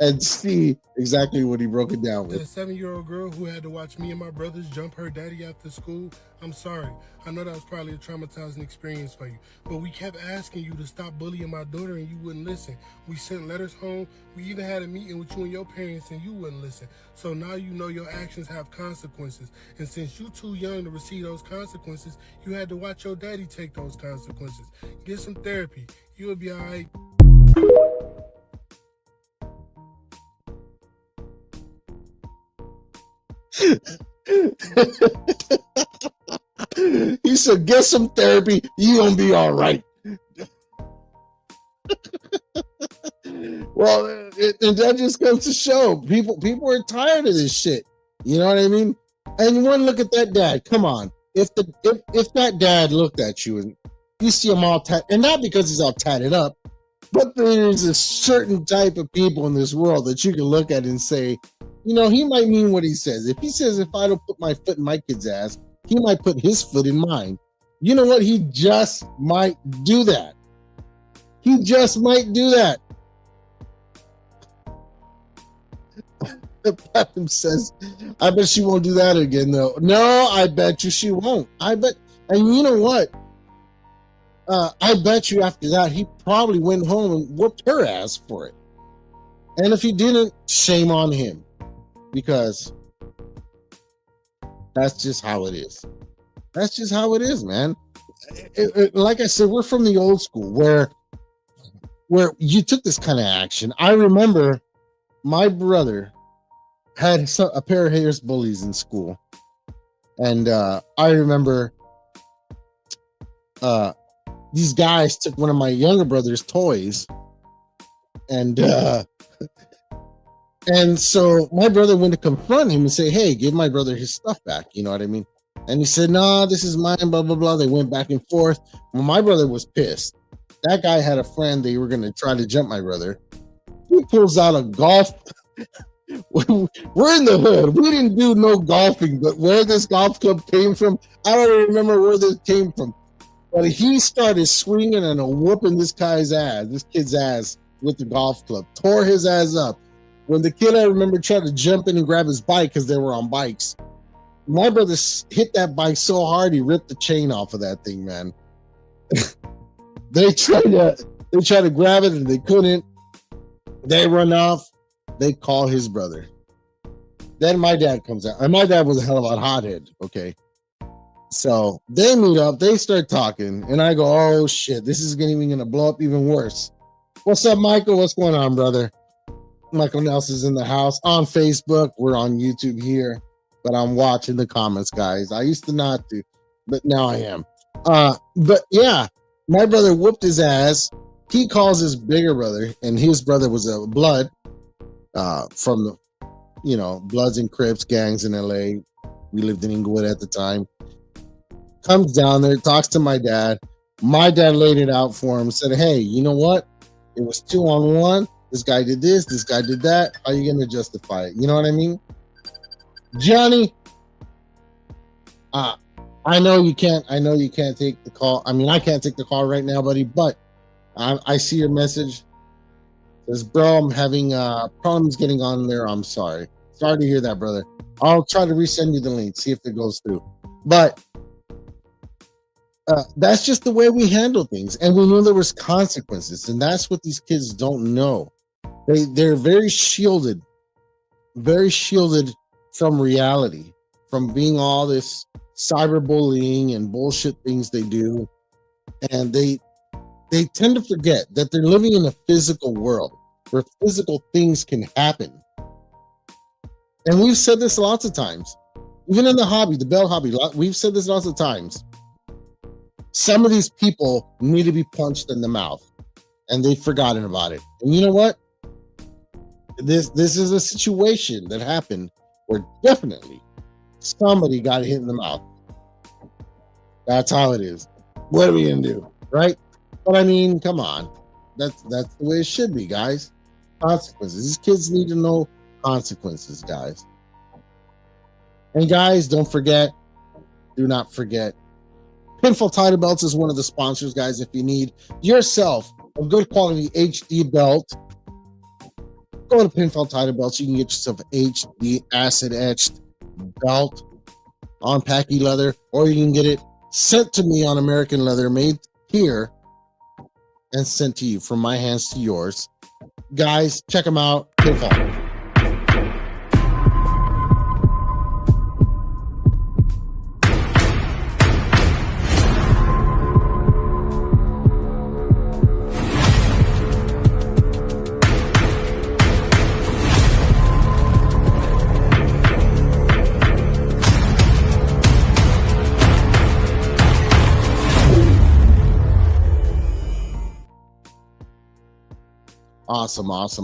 and see exactly what he broke it down with. The 7-year-old girl who had to watch me and my brothers jump her daddy after school, I'm sorry. I know that was probably a traumatizing experience for you, but we kept asking you to stop bullying my daughter and you wouldn't listen. We sent letters home. We even had a meeting with you and your parents and you wouldn't listen. So now you know your actions have consequences. And since you're too young to receive those consequences, you had to watch your daddy take those consequences. Get some therapy. You'll be all right. He said, get some therapy, you gonna be all right. Well, and that just goes to show people are tired of this shit. You know what I mean? And one look at that dad. Come on. If that dad looked at you and you see him all tatted, and not because he's all tatted up, but there's a certain type of people in this world that you can look at and say, you know, he might mean what he says. If he says, if I don't put my foot in my kid's ass, he might put his foot in mine. You know what? He just might do that. He just might do that. Platinum says, I bet she won't do that again, though. No, I bet you she won't. I bet. And you know what? I bet you after that, he probably went home and whooped her ass for it. And if he didn't, shame on him. Because that's just how it is. That's just how it is, man. Like I said, we're from the old school where you took this kind of action. I remember my brother had a pair of Harris bullies in school. And I remember these guys took one of my younger brother's toys. And so my brother went to confront him and say, hey, give my brother his stuff back. You know what I mean? And he said, no, this is mine, blah, blah, blah. They went back and forth. Well, my brother was pissed. That guy had a friend. They were going to try to jump my brother. He pulls out a golf. We're in the hood. We didn't do no golfing, but where this golf club came from, I don't remember where this came from. But he started swinging and whooping this kid's ass with the golf club. Tore his ass up. When the kid, I remember, tried to jump in and grab his bike because they were on bikes. My brother hit that bike so hard he ripped the chain off of that thing, man. They tried to grab it and they couldn't. They run off. They call his brother. Then my dad comes out. And my dad was a hell of a hothead, okay? So they meet up, they start talking, and I go, oh shit, this is gonna blow up even worse. What's up, Michael? What's going on, brother? Michael Nelson's in the house on Facebook. We're on YouTube here, but I'm watching the comments, guys. I used to not to, but now I am. But yeah, my brother whooped his ass. He calls his bigger brother, and his brother was a blood from the, Bloods and Crips gangs in LA. We lived in Inglewood at the time. Comes down there, talks to my dad. My dad laid it out for him, said, hey, you know what? It was 2-on-1. This guy did this, this guy did that. How are you going to justify it? You know what I mean? Johnny, I know you can't take the call. I mean, I can't take the call right now, buddy, but I see your message. It says, bro, I'm having problems getting on there. I'm sorry. Sorry to hear that, brother. I'll try to resend you the link, see if it goes through. But that's just the way we handle things. And we knew there was consequences. And that's what these kids don't know. They're very shielded from reality, from being all this cyberbullying and bullshit things they do. And they tend to forget that they're living in a physical world where physical things can happen. And we've said this lots of times, even in the hobby, the bell hobby, we've said this lots of times. Some of these people need to be punched in the mouth, and they've forgotten about it. And you know what? This is a situation that happened where definitely somebody got hit in the mouth. That's how it is. What are we gonna do, right? But I mean, come on. That's the way it should be, guys. Consequences. These kids need to know consequences, guys. And guys, do not forget, Pinfall Title Belts is one of the sponsors, guys. If you need yourself a good quality HD belt, go to Pinfall Title Belts. You can get yourself an HD acid etched belt on Packy leather, or you can get it sent to me on American leather, made here and sent to you from my hands to yours. Guys, check them out. Pinfall.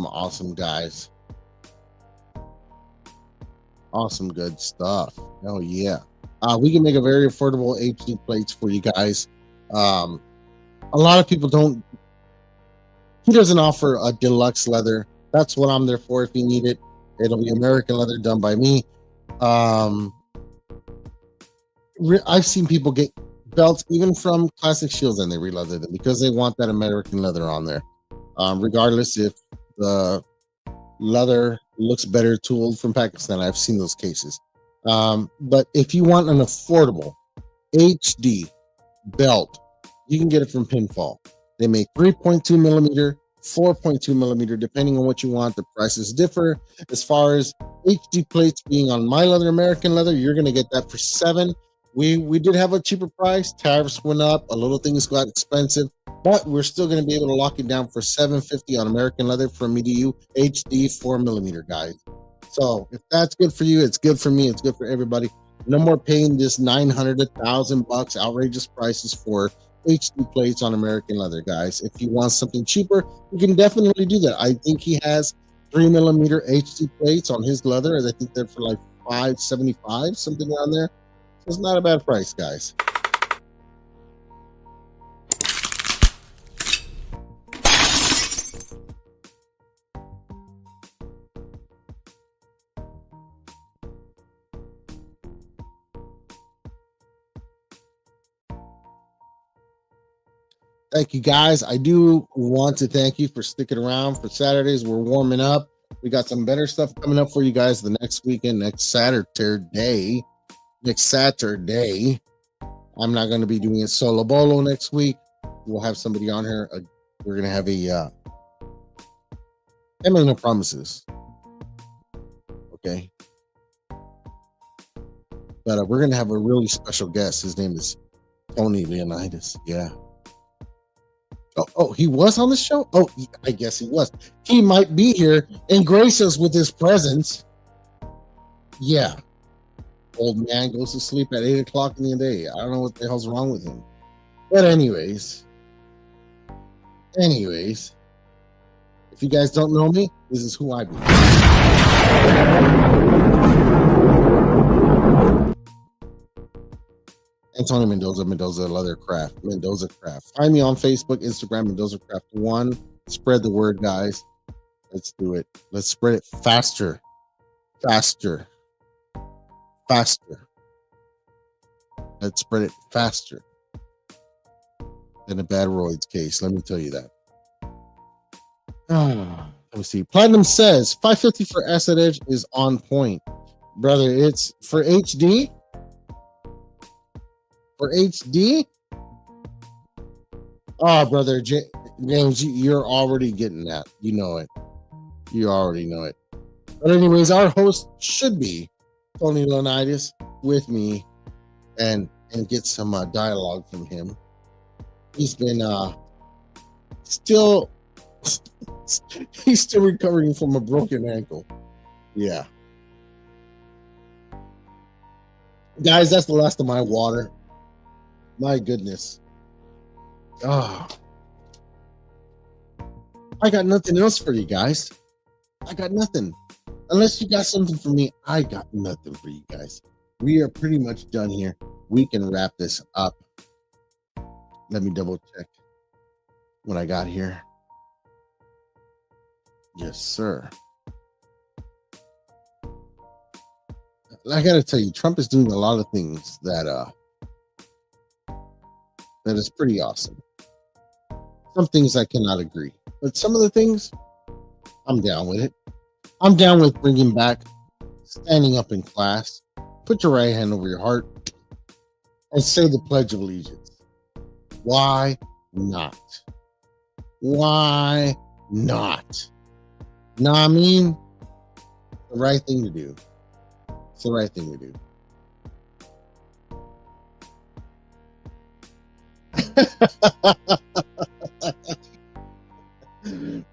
Awesome, guys. Awesome, good stuff. Oh yeah. We can make a very affordable HD plates for you guys. A lot of people don't. He doesn't offer a deluxe leather. That's what I'm there for. If you need it, it'll be American leather done by me. I've seen people get belts even from Classic Shields and they re-leather them because they want that American leather on there. Regardless if the leather looks better tooled from Pakistan. I've seen those cases. But if you want an affordable HD belt, you can get it from Pinfall. They make 3.2 millimeter, 4.2 millimeter, depending on what you want. The prices differ. As far as HD plates being on my leather, American leather, you're going to get that for $7. We did have a cheaper price. Tariffs went up. A little things got expensive. But we're still going to be able to lock it down for $750 on American leather from me to you, HD 4 millimeter, guys. So if that's good for you, it's good for me. It's good for everybody. No more paying this $900 to $1,000 outrageous prices for HD plates on American leather, guys. If you want something cheaper, you can definitely do that. I think he has 3 millimeter HD plates on his leather. I think they're for like $575, something around there. So it's not a bad price, guys. Thank you, guys. I do want to thank you for sticking around for Saturdays. We're warming up. We got some better stuff coming up for you guys the next weekend, next Saturday. I'm not going to be doing it solo bolo next week. We'll have somebody on here. We're going to have I make no promises. Okay. But we're gonna have a really special guest. His name is Tony Leonidas. Yeah. Oh, he was on the show? Oh, I guess he was. He might be here and grace us with his presence. Yeah. Old man goes to sleep at 8 o'clock in the day. I don't know what the hell's wrong with him. But anyways, if you guys don't know me, this is who I be. Antonio Mendoza Leather Craft, Mendoza Craft. Find me on Facebook, Instagram, Mendoza Craft 1. Spread the word, guys. Let's do it. Let's spread it faster. Let's spread it faster than a bad roids case. Let me tell you that. Let me see. Platinum says 550 for Asset Edge is on point, brother. It's for HD. For HD. Oh, brother, James, you're already getting that. You know it. You already know it. But anyways, our host should be Tony Leonidas with me, and get some dialogue from him. He's been still he's still recovering from a broken ankle. Yeah. Guys, that's the last of my water. My goodness. I got nothing else for you guys. I got nothing. Unless you got something for me, I got nothing for you guys. We are pretty much done here. We can wrap this up. Let me double check what I got here. Yes, sir. I gotta tell you, Trump is doing a lot of things that is pretty awesome. Some things I cannot agree, but some of the things I'm down with it. I'm down with bringing back standing up in class. Put your right hand over your heart and say the Pledge of Allegiance. Why not? Why not? Know what I mean? The right thing to do. It's the right thing to do.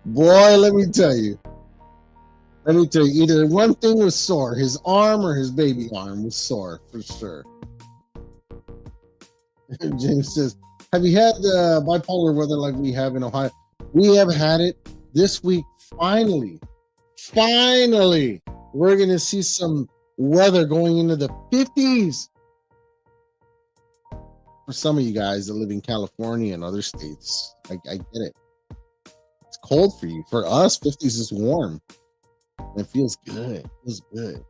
Boy, let me tell you, either one thing was sore, his arm or his baby arm was sore for sure. James says, have you had bipolar weather like we have in Ohio? We have had it this week. Finally, we're going to see some weather going into the 50s. For some of you guys that live in California and other states, I get it. It's cold for you. For us, 50s is warm. It feels good. It feels good.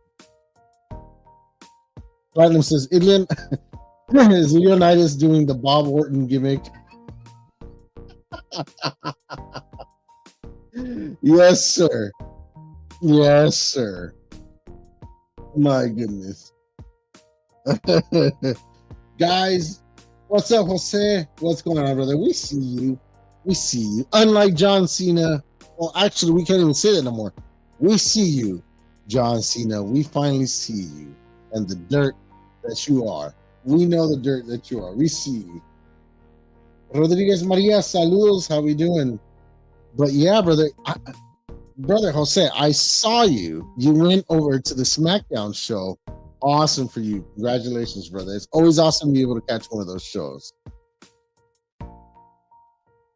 Platinum says, is Leonidas doing the Bob Orton gimmick? Yes, sir. Yes, sir. My goodness. Guys, what's up, Jose? What's going on, brother? We see you. Unlike John Cena. Well, actually, we can't even say that no more. We see you, John Cena. We finally see you and the dirt that you are. We know the dirt that you are. We see you. Rodriguez Maria, saludos. How we doing? But yeah, brother, brother Jose, I saw you. You went over to the SmackDown show. Awesome for you. Congratulations, brother. It's always awesome to be able to catch one of those shows.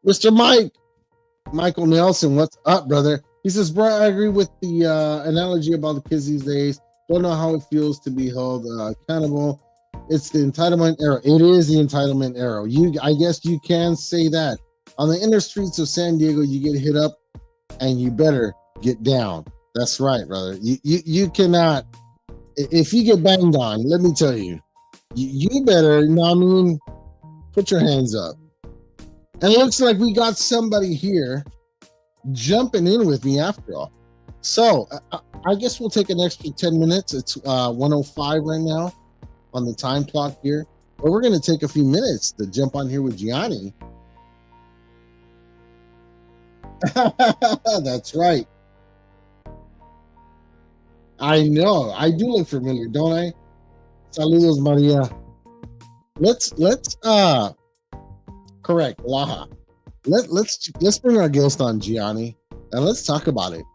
Mr. Michael Nelson, what's up, brother? He says, bro, I agree with the analogy about the kids these days. Don't know how it feels to be held accountable. It's the entitlement era. It is the entitlement era. I guess you can say that. On the inner streets of San Diego, you get hit up and you better get down. That's right, brother. You cannot, if you get banged on, let me tell you, you better, you know what I mean, put your hands up. And it looks like we got somebody here jumping in with me after all. So I guess we'll take an extra 10 minutes. It's 1:05 right now on the time clock here. But we're going to take a few minutes to jump on here with Gianni. That's right. I know. I do look familiar, don't I? Saludos, Maria. Let's correct Laha. Let's bring our guest on, Gianni, and let's talk about it.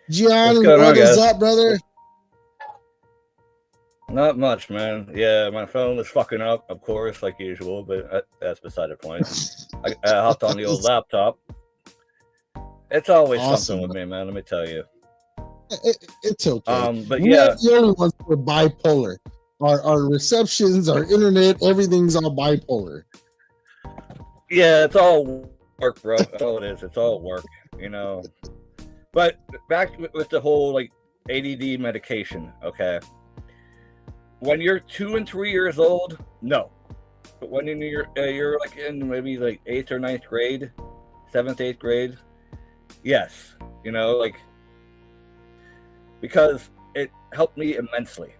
Gianni, What's going on, what is guys? up, brother? Not much, man. Yeah, my phone was fucking up, of course, like usual, but that's beside the point. I hopped on the old laptop. It's always Awesome, something with me, man. Let me tell you. It's okay. But We're yeah, not the only ones who are bipolar. Our receptions, our internet, everything's all bipolar. yeah, it's all work, bro. That's all it is. It's all work, you know. But back with the whole like ADD medication, okay. When you're 2 and 3 years old, no. But when you're like in maybe like 8th or 9th grade, 7th, 8th grade, yes, you know, like because it helped me immensely,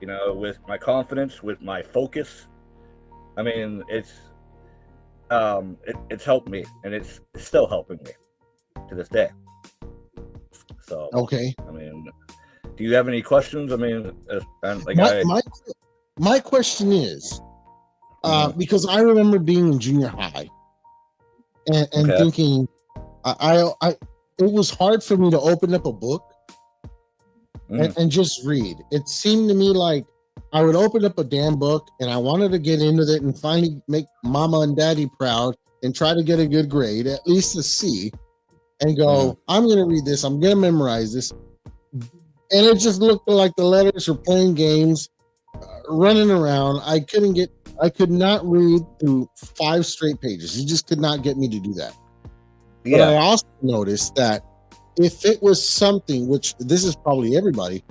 you know, with my confidence, with my focus. I mean, it's helped me, and it's still helping me to this day. So Okay. I mean, do you have any questions? I mean, like my question is, because I remember being in junior high and Okay. thinking, I it was hard for me to open up a book and just read. It seemed to me like I would open up a damn book and I wanted to get into it and finally make mama and daddy proud and try to get a good grade, at least a C, and go, I'm going to read this. I'm going to memorize this. And it just looked like the letters were playing games, running around. I could not read through 5 straight pages. You just could not get me to do that. But I also noticed that if it was something, which this is probably everybody,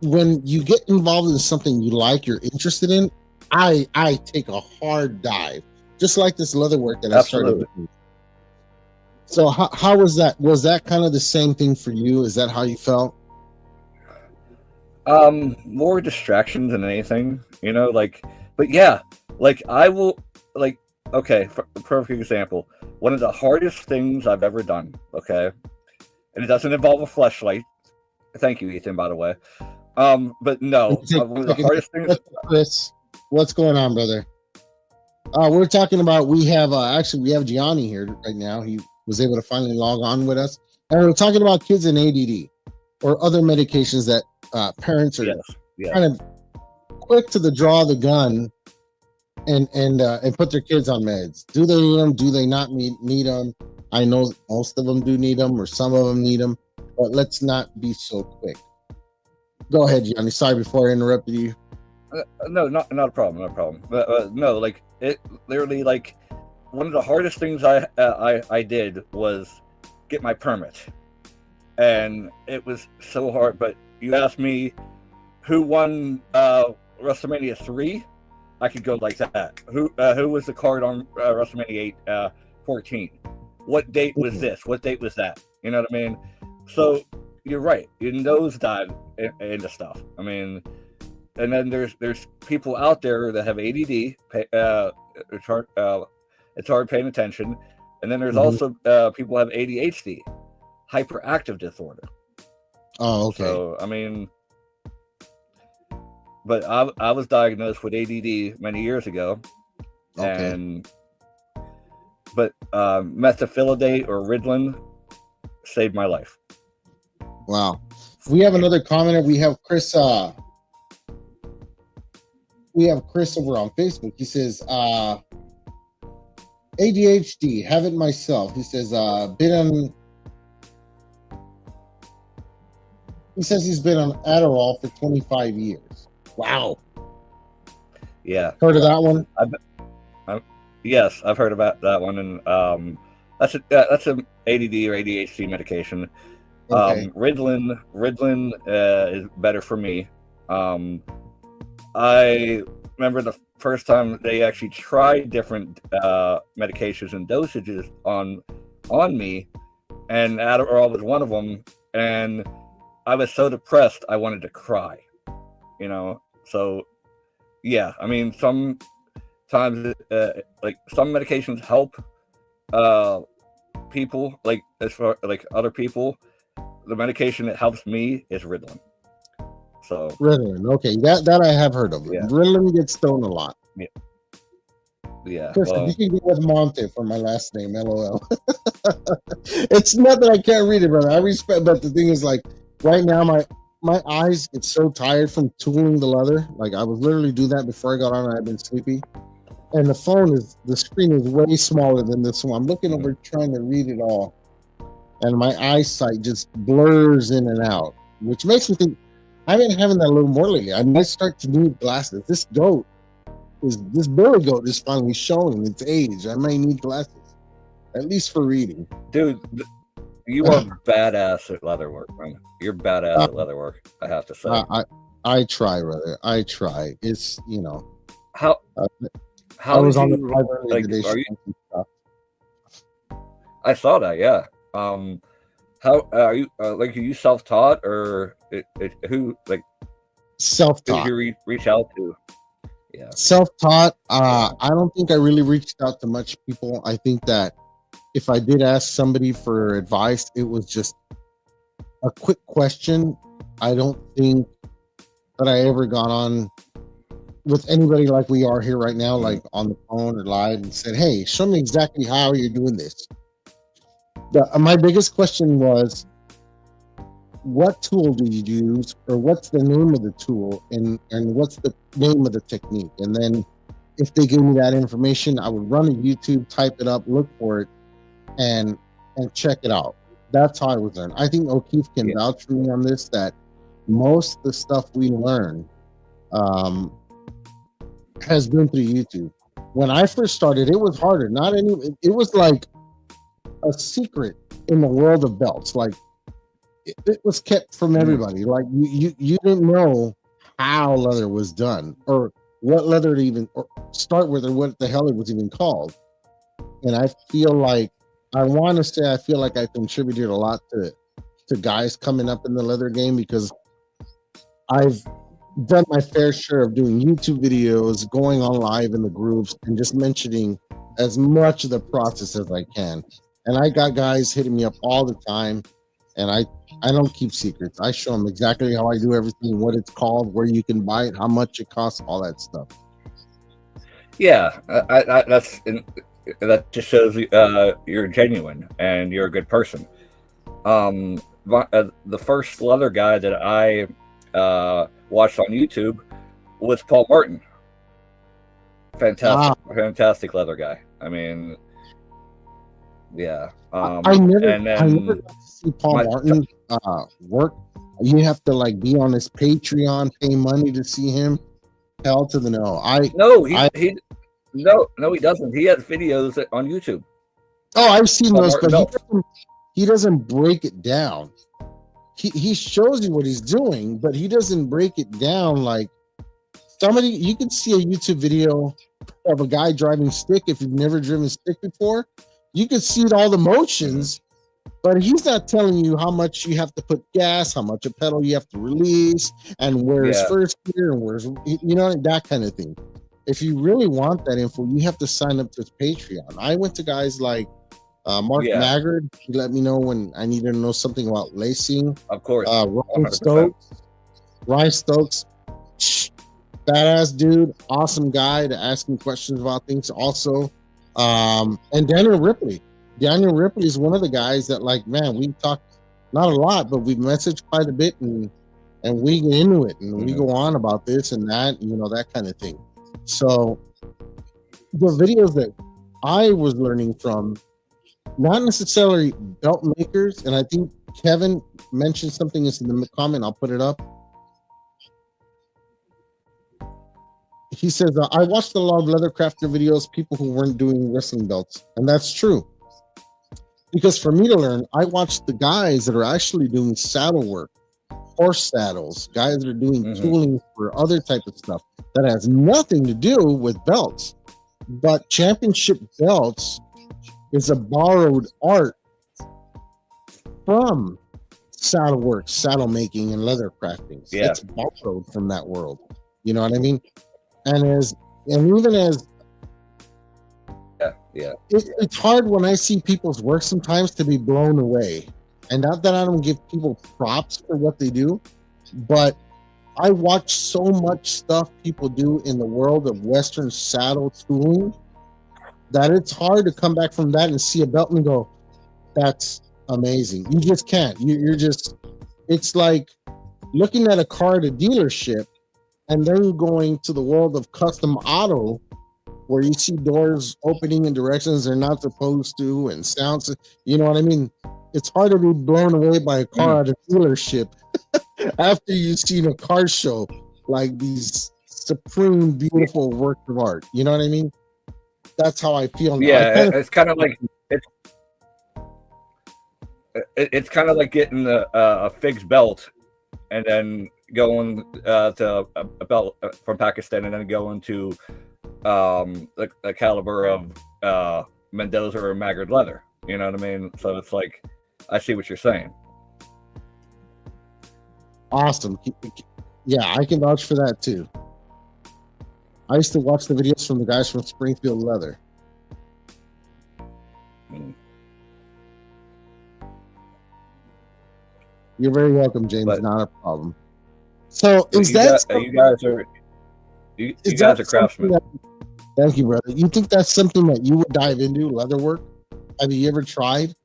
when you get involved in something you like, you're interested in, I take a hard dive, just like this leather work that I started with. So how was that? Was that kind of the same thing for you? Is that how you felt? More distractions than anything, you know, like, but yeah, like I will, like, okay, for a perfect example, one of the hardest things I've ever done, okay, and it doesn't involve a fleshlight. Thank you, Ethan, by the way. But no, one of the hardest things. Chris, what's going on, brother? We're talking about, we have Gianni here right now. He was able to finally log on with us, and we're talking about kids in ADD or other medications that parents are kind of quick to the draw of the gun and put their kids on meds. Do they need them? Do they not need them? I know most of them do need them, or some of them need them, but let's not be so quick. Go ahead, Gianni. Sorry before I interrupted you. No, not a problem, not a problem. But no, like it literally, like one of the hardest things I did was get my permit, and it was so hard. But you asked me who won WrestleMania 3, I could go like that. Who was the card on WrestleMania 8 14? What date was this? What date was that? You know what I mean? So you're right. You nosedive into stuff. I mean, and then there's people out there that have ADD. It's hard paying attention, and then there's also people who have ADHD, hyperactive disorder. Oh, okay. So I mean, but I was diagnosed with ADD many years ago, but methylphenidate or Ritalin saved my life. Wow. We have another commenter. We have Chris. We have Chris over on Facebook. He says, ADHD, have it myself. He says, he says he's been on Adderall for 25 years. Wow. Yeah. Heard of that one? Yes, I've heard about that one, and that's an ADD or ADHD medication. Okay. Ritalin is better for me. I remember the first time they actually tried different medications and dosages on me, and Adderall was one of them, and I was so depressed I wanted to cry, you know. So yeah, I mean, sometimes like some medications help people, like as far like other people, the medication that helps me is Ritalin. So Ritalin. Okay, that I have heard of. Yeah. Ritalin gets stoned a lot. yeah, Chris, well, you can go with Monte for my last name. LOL. It's not that I can't read it, brother. I respect, but the thing is, like, right now my eyes get so tired from tooling the leather. Like, I was literally doing that before I got on. I've been sleepy, and the screen is way smaller than this one. I'm looking over trying to read it all, and my eyesight just blurs in and out, which makes me think I've been having that a little more lately. I might start to need glasses. This Billy Goat is finally showing its age. I may need glasses, at least for reading. dude, you are badass at leather work, man. You're badass at leather work. I have to say. I try, brother. I try. It's How I was did on the you, drive early like, today. are you- showing some stuff. I saw that, yeah. How are you? Like, are you self-taught, or who? Like, who did Self-taught. you reach out to? Yeah, Self-taught. I don't think I really reached out to much people. I think that if I did ask somebody for advice, it was just a quick question. I don't think that I ever got on with anybody like we are here right now, like on the phone or live, and said, "Hey, show me exactly how you're doing this." My biggest question was, what tool do you use, or what's the name of the tool, and what's the name of the technique? And then if they gave me that information, I would run to YouTube, type it up, look for it, and check it out. That's how I was learning. I think O'Keefe can vouch for me on this, that most of the stuff we learn has been through YouTube. When I first started, it was harder. It was like a secret in the world of belts. Like, it was kept from everybody. Like, you didn't know how leather was done, or what leather to even start with, or what the hell it was even called. And I feel like I feel like I contributed a lot to guys coming up in the leather game, because I've done my fair share of doing YouTube videos, going on live in the groups, and just mentioning as much of the process as I can. And I got guys hitting me up all the time, and I don't keep secrets. I show them exactly how I do everything, what it's called, where you can buy it, how much it costs, all that stuff. yeah. That just shows you're genuine and you're a good person. The first leather guy that I watched on YouTube was Paul Martin. Fantastic leather guy. I mean, yeah. I never got to see Paul Martin work. You have to like be on his Patreon, pay money to see him. Hell to the no. No, he doesn't. He has videos on YouTube. Oh, I've seen Paul those, Martin but he doesn't break it down. He shows you what he's doing, but he doesn't break it down like somebody. You can see a YouTube video of a guy driving stick. If you've never driven stick before, you can see all the motions, but he's not telling you how much you have to put gas, how much a pedal you have to release, and where's first gear and where's, that kind of thing. If you really want that info, you have to sign up to his Patreon. I went to guys like Mark Maggard. He let me know when I needed to know something about lacing. Of course. Ryan Stokes, badass dude, awesome guy to ask me questions about things also. And Daniel Ripley. Daniel Ripley is one of the guys that, like, man, we talk not a lot, but we message quite a bit, and we get into it, and we go on about this and that, that kind of thing. So the videos that I was learning from, not necessarily belt makers, and I think Kevin mentioned something in the comment, I'll put it up. He says, I watched a lot of leather crafter videos, people who weren't doing wrestling belts. And that's true. Because for me to learn, I watched the guys that are actually doing saddle work, horse saddles, guys that are doing tooling for other type of stuff that has nothing to do with belts. But championship belts is a borrowed art from saddle work, saddle making, and leather crafting. Yeah. It's borrowed from that world. You know what I mean? It's hard when I see people's work sometimes to be blown away. And not that I don't give people props for what they do, but I watch so much stuff people do in the world of Western saddle tooling that it's hard to come back from that and see a belt and go, that's amazing. You just can't. You're just, it's like looking at a car at a dealership and then going to the world of custom auto where you see doors opening in directions they're not supposed to and sounds, you know what I mean? It's hard to be blown away by a car at a dealership after you've seen a car show like these supreme beautiful works of art. You know what I mean? That's how I feel. Yeah, it's kind of like it's kind of like getting a fixed belt and then going to a belt from Pakistan and then going to the caliber of Mendoza or Maggard leather. You know what I mean? So it's like, I see what you're saying. Awesome. Yeah, I can vouch for that too. I used to watch the videos from the guys from Springfield Leather. You're very welcome, James. But, not a problem. So is you that you guys are craftsmen? Thank you, brother. You think that's something that you would dive into, leather work? Have you ever tried?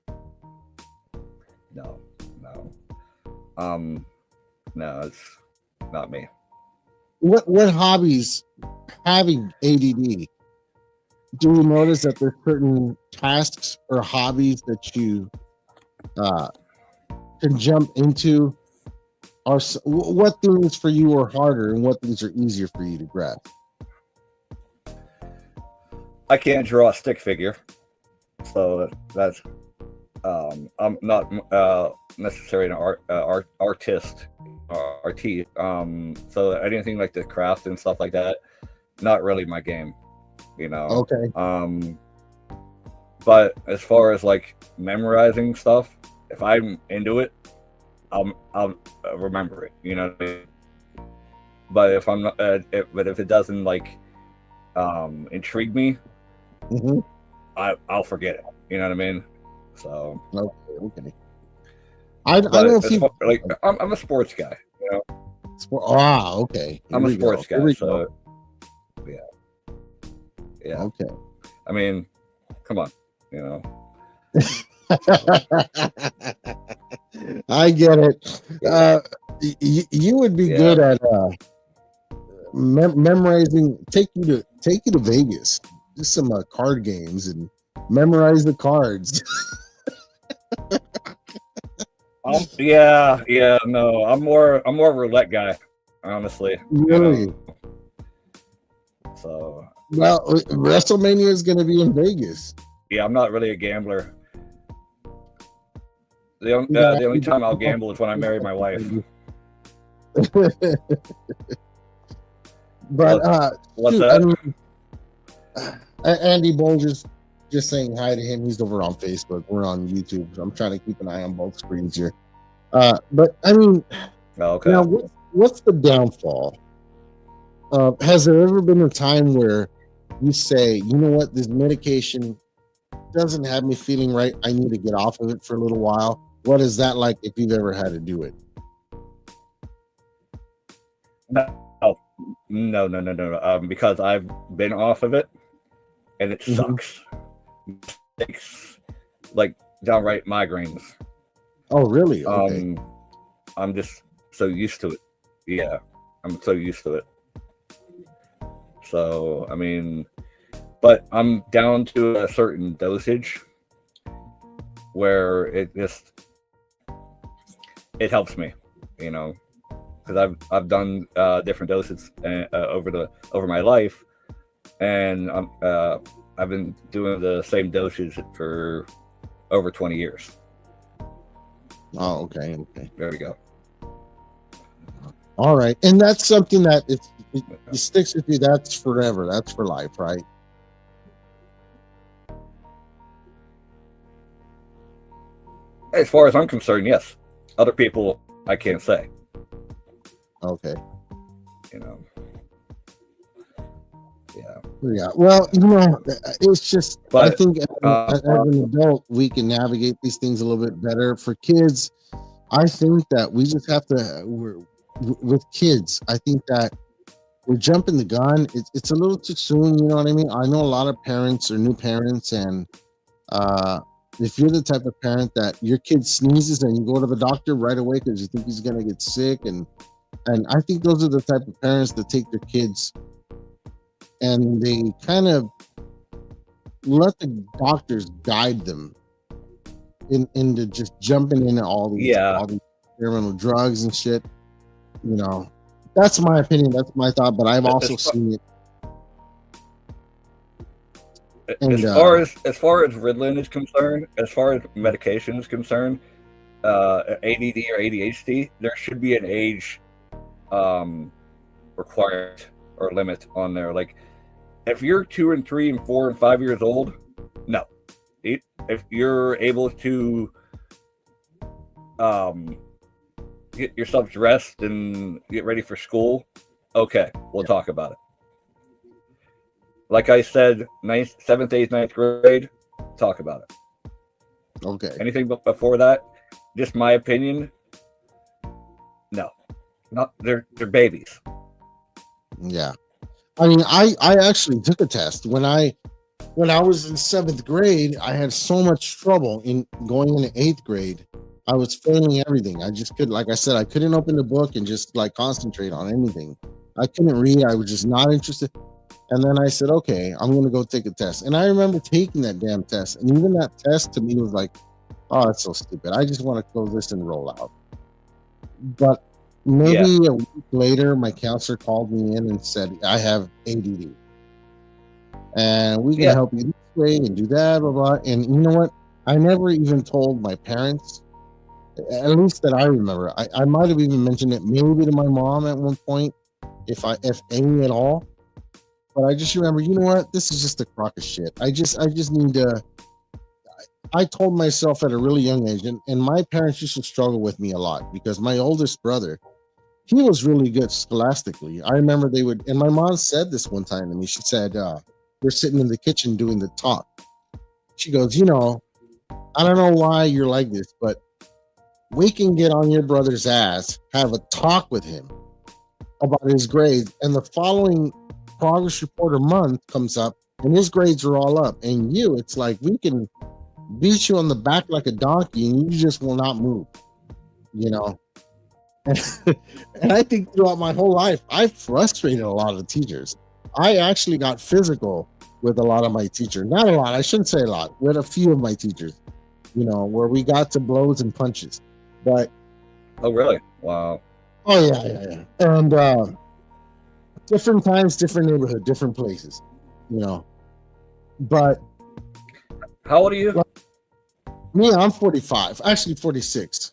No. No, it's not me. What hobbies, having ADD, do you notice that there's certain tasks or hobbies that you can jump into? Or what things for you are harder and what things are easier for you to grasp? I can't draw a stick figure, so that's I'm not necessarily an artist. So anything like the craft and stuff like that, not really my game, you know. Okay. But as far as like memorizing stuff, if I'm into it, I'll remember it, you know what I mean? But if I'm not, but if it doesn't like intrigue me, I'll forget it, you know what I mean? So okay. I don't feel like I'm a sports guy, you know. Okay. I'm a sports guy, so yeah. Okay. I mean, come on, you know. I get it. You would be good at memorizing. Take you to Vegas, just some card games and memorize the cards. No, I'm more a roulette guy, honestly. Really? You know? So well, WrestleMania is going to be in Vegas. Yeah, I'm not really a gambler. The only time I'll gamble is when I marry my wife. But what's dude, that? I mean, Andy Bolger's just saying hi to him. He's over on Facebook. We're on YouTube. So I'm trying to keep an eye on both screens here. But I mean, okay. Now what's the downfall? Has there ever been a time where you say, you know what, this medication doesn't have me feeling right. I need to get off of it for a little while. What is that like if you've ever had to do it? No. Because I've been off of it, and it sucks. It's like downright migraines. Oh, really? Okay. I'm just so used to it. Yeah, I'm so used to it. So I mean, but I'm down to a certain dosage where it helps me, you know, because I've done different doses over my life, and I've been doing the same dosage for over 20 years. Oh, okay. There we go. All right, and that's something that it sticks with you. That's forever. That's for life, right? As far as I'm concerned, yes. Other people, I can't say. Okay. You know. Yeah. Yeah. Well, you know, it's just. But I think as an adult, we can navigate these things a little bit better. For kids, I think that we just have to. With kids, I think that we're jumping the gun. It's a little too soon. You know what I mean? I know a lot of parents are new parents, and if you're the type of parent that your kid sneezes and you go to the doctor right away because you think he's gonna get sick, and I think those are the type of parents that take their kids and they kind of let the doctors guide them into just jumping into all these experimental drugs and shit. You know, that's my opinion. That's my thought. But I've also seen it. And, as far as Ritalin is concerned, as far as medication is concerned, ADD or ADHD, there should be an age required or limit on there. Like, if you're 2 and 3 and 4 and 5 years old, no. If you're able to get yourself dressed and get ready for school, okay, we'll talk about it. Like I said, 7th, 8th, 9th grade, talk about it. Okay. Anything but before that, just my opinion, no. Not they're babies. Yeah. I mean, I actually took a test when I was in 7th grade. I had so much trouble in going into 8th grade. I was failing everything. I just could, like I said, I couldn't open the book and just like concentrate on anything. I couldn't read. I was just not interested. And then I said, okay, I'm going to go take a test. And I remember taking that damn test. And even that test to me was like, oh, it's so stupid. I just want to close this and roll out. But maybe a week later, my counselor called me in and said, I have ADD. And we can help you this way and do that, blah, blah. And you know what? I never even told my parents, at least that I remember. I might have even mentioned it maybe to my mom at one point, if any at all. But I just remember, you know what? This is just a crock of shit. I just need to. I told myself at a really young age, and my parents used to struggle with me a lot because my oldest brother, he was really good scholastically. I remember they would, and my mom said this one time to me. She said, we're sitting in the kitchen doing the talk. She goes, you know, I don't know why you're like this, but we can get on your brother's ass, have a talk with him about his grades, and the following progress report a month comes up and his grades are all up, and it's like we can beat you on the back like a donkey and you just will not move, you know. And I think throughout my whole life I frustrated a lot of teachers. I actually got physical with a lot of my teachers. Not a lot, I shouldn't say a lot, with a few of my teachers, you know, where we got to blows and punches. But oh really? Wow. Oh yeah. And different times, different neighborhood, different places, you know. But how old are you? Me, I'm 45, actually 46.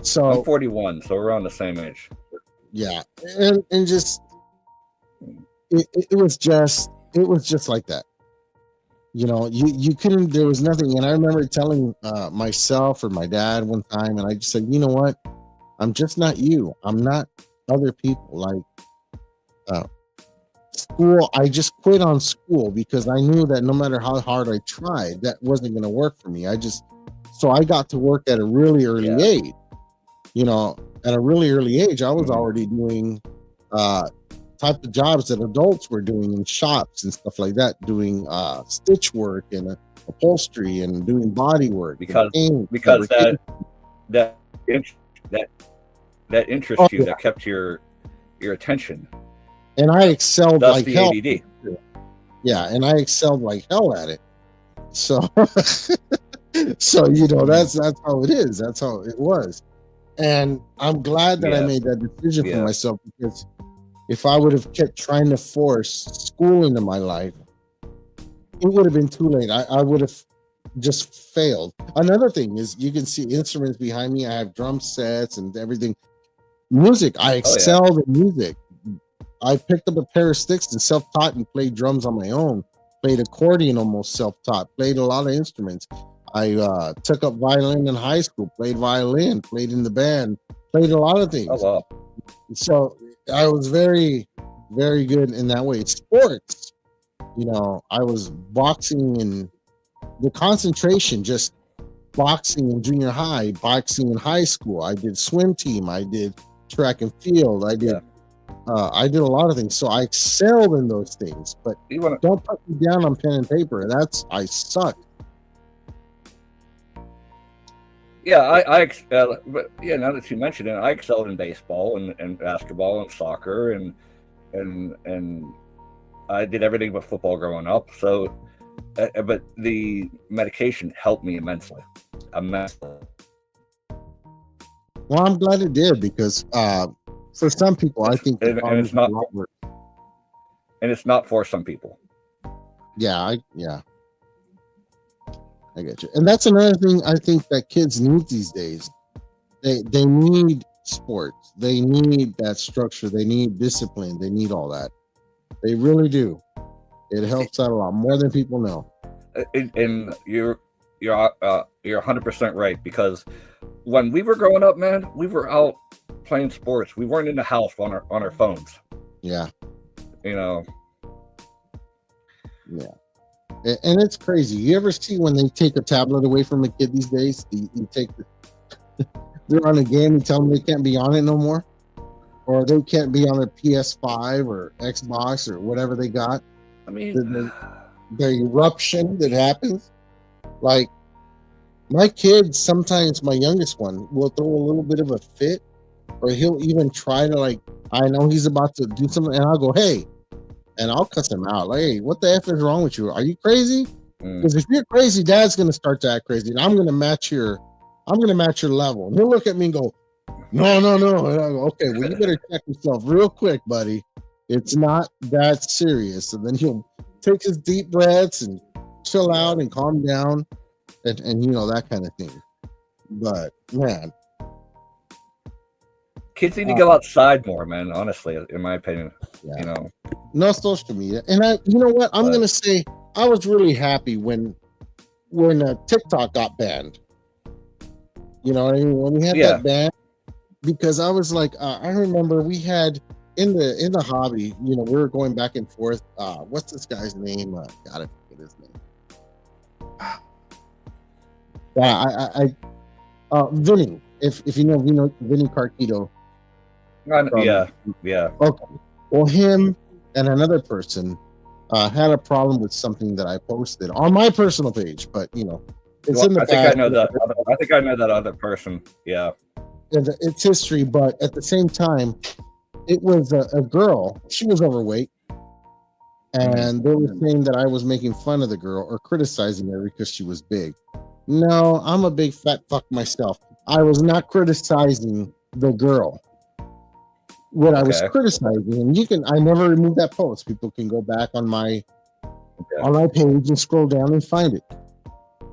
So I'm 41, so we're around the same age. Yeah, and just it was just like that. You know, you couldn't. There was nothing. And I remember telling myself or my dad one time, and I just said, you know what? I'm just not you. I'm not other people. Like school, I just quit on school because I knew that no matter how hard I tried, that wasn't going to work for me. So I got to work at a really early age. You know, at a really early age, I was already doing type of jobs that adults were doing in shops and stuff like that, doing stitch work and upholstery and doing body work. Because that interests you, that kept your attention. And I excelled like hell. ADD. Yeah, and I excelled like hell at it. So, so you know, that's how it is. That's how it was. And I'm glad that I made that decision for myself, because if I would have kept trying to force school into my life, it would have been too late. I would have just failed. Another thing is, you can see instruments behind me. I have drum sets and everything. Music, I excelled in music. I picked up a pair of sticks and self-taught and played drums on my own. Played accordion almost self-taught. Played a lot of instruments. I took up violin in high school. Played violin. Played in the band. Played a lot of things. Oh wow! So I was very, very good in that way. Sports, You know, I was boxing in the concentration, just boxing in junior high, boxing in high school. I did swim team. I did track and field. I did a lot of things. So I excelled in those things. But don't put me down on pen and paper. I suck. Yeah, but yeah. Now that you mention it, I excelled in baseball and basketball and soccer and I did everything but football growing up. So, but the medication helped me immensely. Well, I'm glad it did, because for some people, I think and it's not, and it's not for some people. Yeah, I get you. And that's another thing I think that kids need these days. They need sports. They need that structure. They need discipline. They need all that. They really do. It helps out a lot more than people know. And you're 100% right, because when we were growing up, man, we were out playing sports. We weren't in the house on our phones. Yeah. You know. Yeah. And it's crazy. You ever see when they take a tablet away from a kid these days? You take they're on a game and tell them they can't be on it no more, or they can't be on their PS5 or Xbox or whatever they got. I mean, the eruption that happens. Like, my kids, sometimes my youngest one will throw a little bit of a fit, or he'll even try to, like, I know he's about to do something, and I'll go, hey, and I'll cuss him out. Like, hey, what the F is wrong with you? Are you crazy? Because if you're crazy, Dad's gonna start to act crazy, and I'm gonna match your level. And he'll look at me and go, no. And I go, okay, well, you better check yourself real quick, buddy. It's not that serious. And then he'll take his deep breaths and chill out and calm down, and you know, that kind of thing. But man, kids need to go outside more, man. Honestly, in my opinion, you know, no social media. And you know what? I'm gonna say I was really happy when TikTok got banned. You know what I mean? When we had that ban, because I was like, I remember we had in the hobby, you know, we were going back and forth. What's this guy's name? Gotta forget his name. Vinny. If you know Vinny Carquito. Yeah. Okay. Well, him and another person had a problem with something that I posted on my personal page, but you know, it's in the I think I know that other person. Yeah. It's history, but at the same time, it was a girl. She was overweight, and they were saying that I was making fun of the girl or criticizing her because she was big. No, I'm a big fat fuck myself. I was not criticizing the girl. What I was criticizing, and I never removed that post. People can go back on my page and scroll down and find it.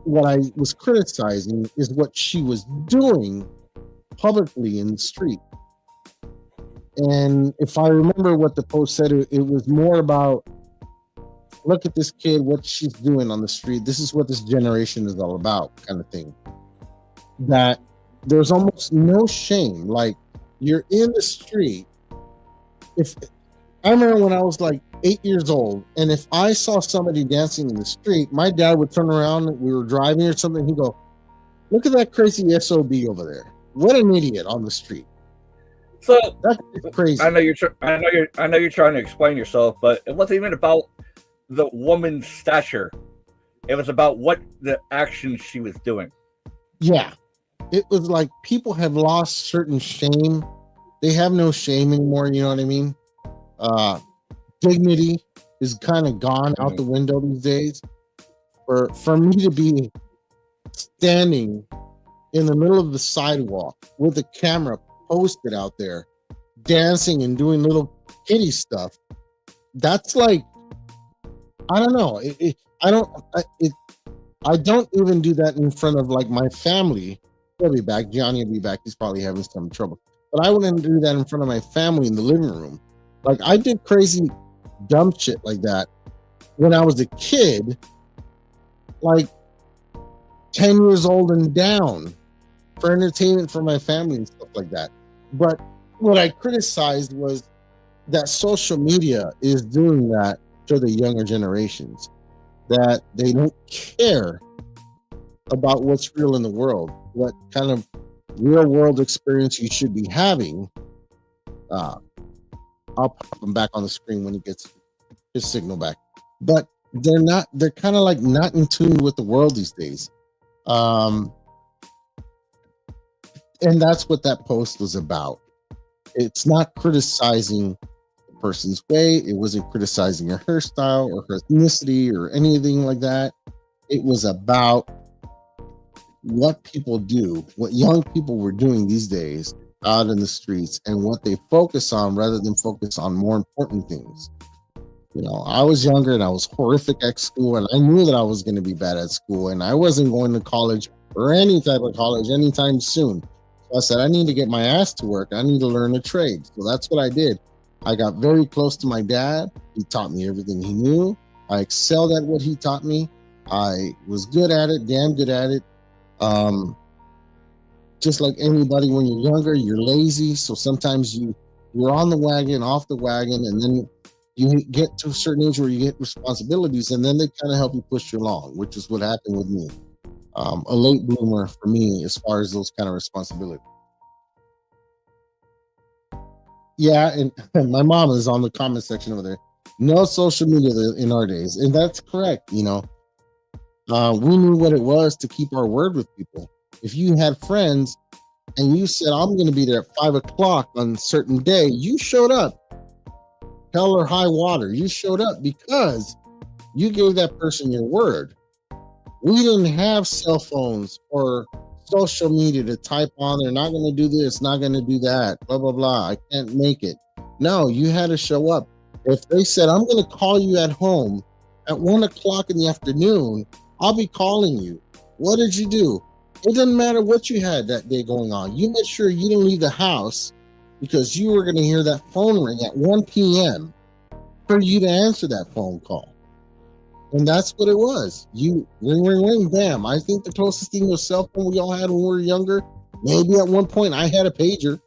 What I was criticizing is what she was doing publicly in the street. And if I remember what the post said, it was more about, look at this kid, what she's doing on the street. This is what this generation is all about, kind of thing. That there's almost no shame. Like, you're in the street. I remember when I was like 8 years old, and if I saw somebody dancing in the street, my dad would turn around, we were driving or something, he'd go, look at that crazy SOB over there. What an idiot on the street. So that's crazy. I know you're trying to explain yourself, but it wasn't even about the woman's stature. It was about what the action she was doing. Yeah. It was like people have lost certain shame. They have no shame anymore, you know what I mean? Dignity is kind of gone out the window these days. For me to be standing in the middle of the sidewalk with a camera posted out there, dancing and doing little kitty stuff, that's like, I don't know. I don't even do that in front of like my family. He'll be back. Gianni will be back. He's probably having some trouble. But I wouldn't do that in front of my family in the living room. Like, I did crazy, dumb shit like that when I was a kid, like 10 years old and down, for entertainment for my family and stuff like that. But what I criticized was that social media is doing that to the younger generations that they don't care about what's real in the world, what kind of real world experience you should be having. I'll pop him back on the screen when he gets his signal back. But they're kind of like not in tune with the world these days. And that's what that post was about. It's not criticizing the person's way. It wasn't criticizing her hairstyle or her ethnicity or anything like that. It was about what people do, what young people were doing these days out in the streets, and what they focus on rather than focus on more important things. You know, I was younger and I was horrific at school, and I knew that I was going to be bad at school, and I wasn't going to college or any type of college anytime soon. So I said, I need to get my ass to work. I need to learn a trade. So that's what I did. I got very close to my dad. He taught me everything he knew. I excelled at what he taught me. I was good at it, damn good at it. Just like anybody, when you're younger, you're lazy. So sometimes you're on the wagon, off the wagon, and then you get to a certain age where you get responsibilities, and then they kind of help you push you along, which is what happened with me. A late bloomer for me as far as those kind of responsibilities. Yeah, and my mom is on the comment section over there. No social media in our days, and that's correct. You know, we knew what it was to keep our word with people. If you had friends and you said, I'm going to be there at 5 o'clock on a certain day, you showed up. Hell or high water, you showed up because you gave that person your word. We didn't have cell phones or social media to type on. They're not going to do this, not going to do that, blah, blah, blah. I can't make it. No, you had to show up. If they said, I'm going to call you at home at 1 o'clock in the afternoon, I'll be calling you. What did you do? It doesn't matter what you had that day going on. You made sure you didn't leave the house because you were going to hear that phone ring at 1 p.m. for you to answer that phone call. And that's what it was. You ring, ring, ring, bam. I think the closest thing to a cell phone we all had when we were younger, maybe at one point I had a pager.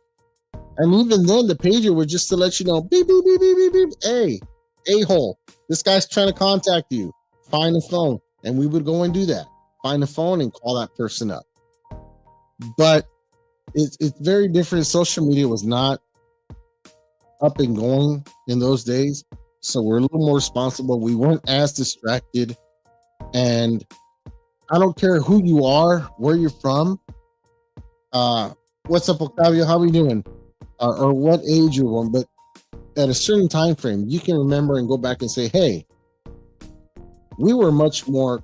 And even then, the pager was just to let you know, beep, beep, beep, beep, beep, beep. Hey, a-hole, this guy's trying to contact you. Find the phone. And we would go and do that. Find the phone and call that person up. But it's very different. Social media was not up and going in those days. So we're a little more responsible. We weren't as distracted. And I don't care who you are, where you're from. What's up, Octavio? How are we doing? Or what age you're on. But at a certain time frame, you can remember and go back and say, hey, we were much more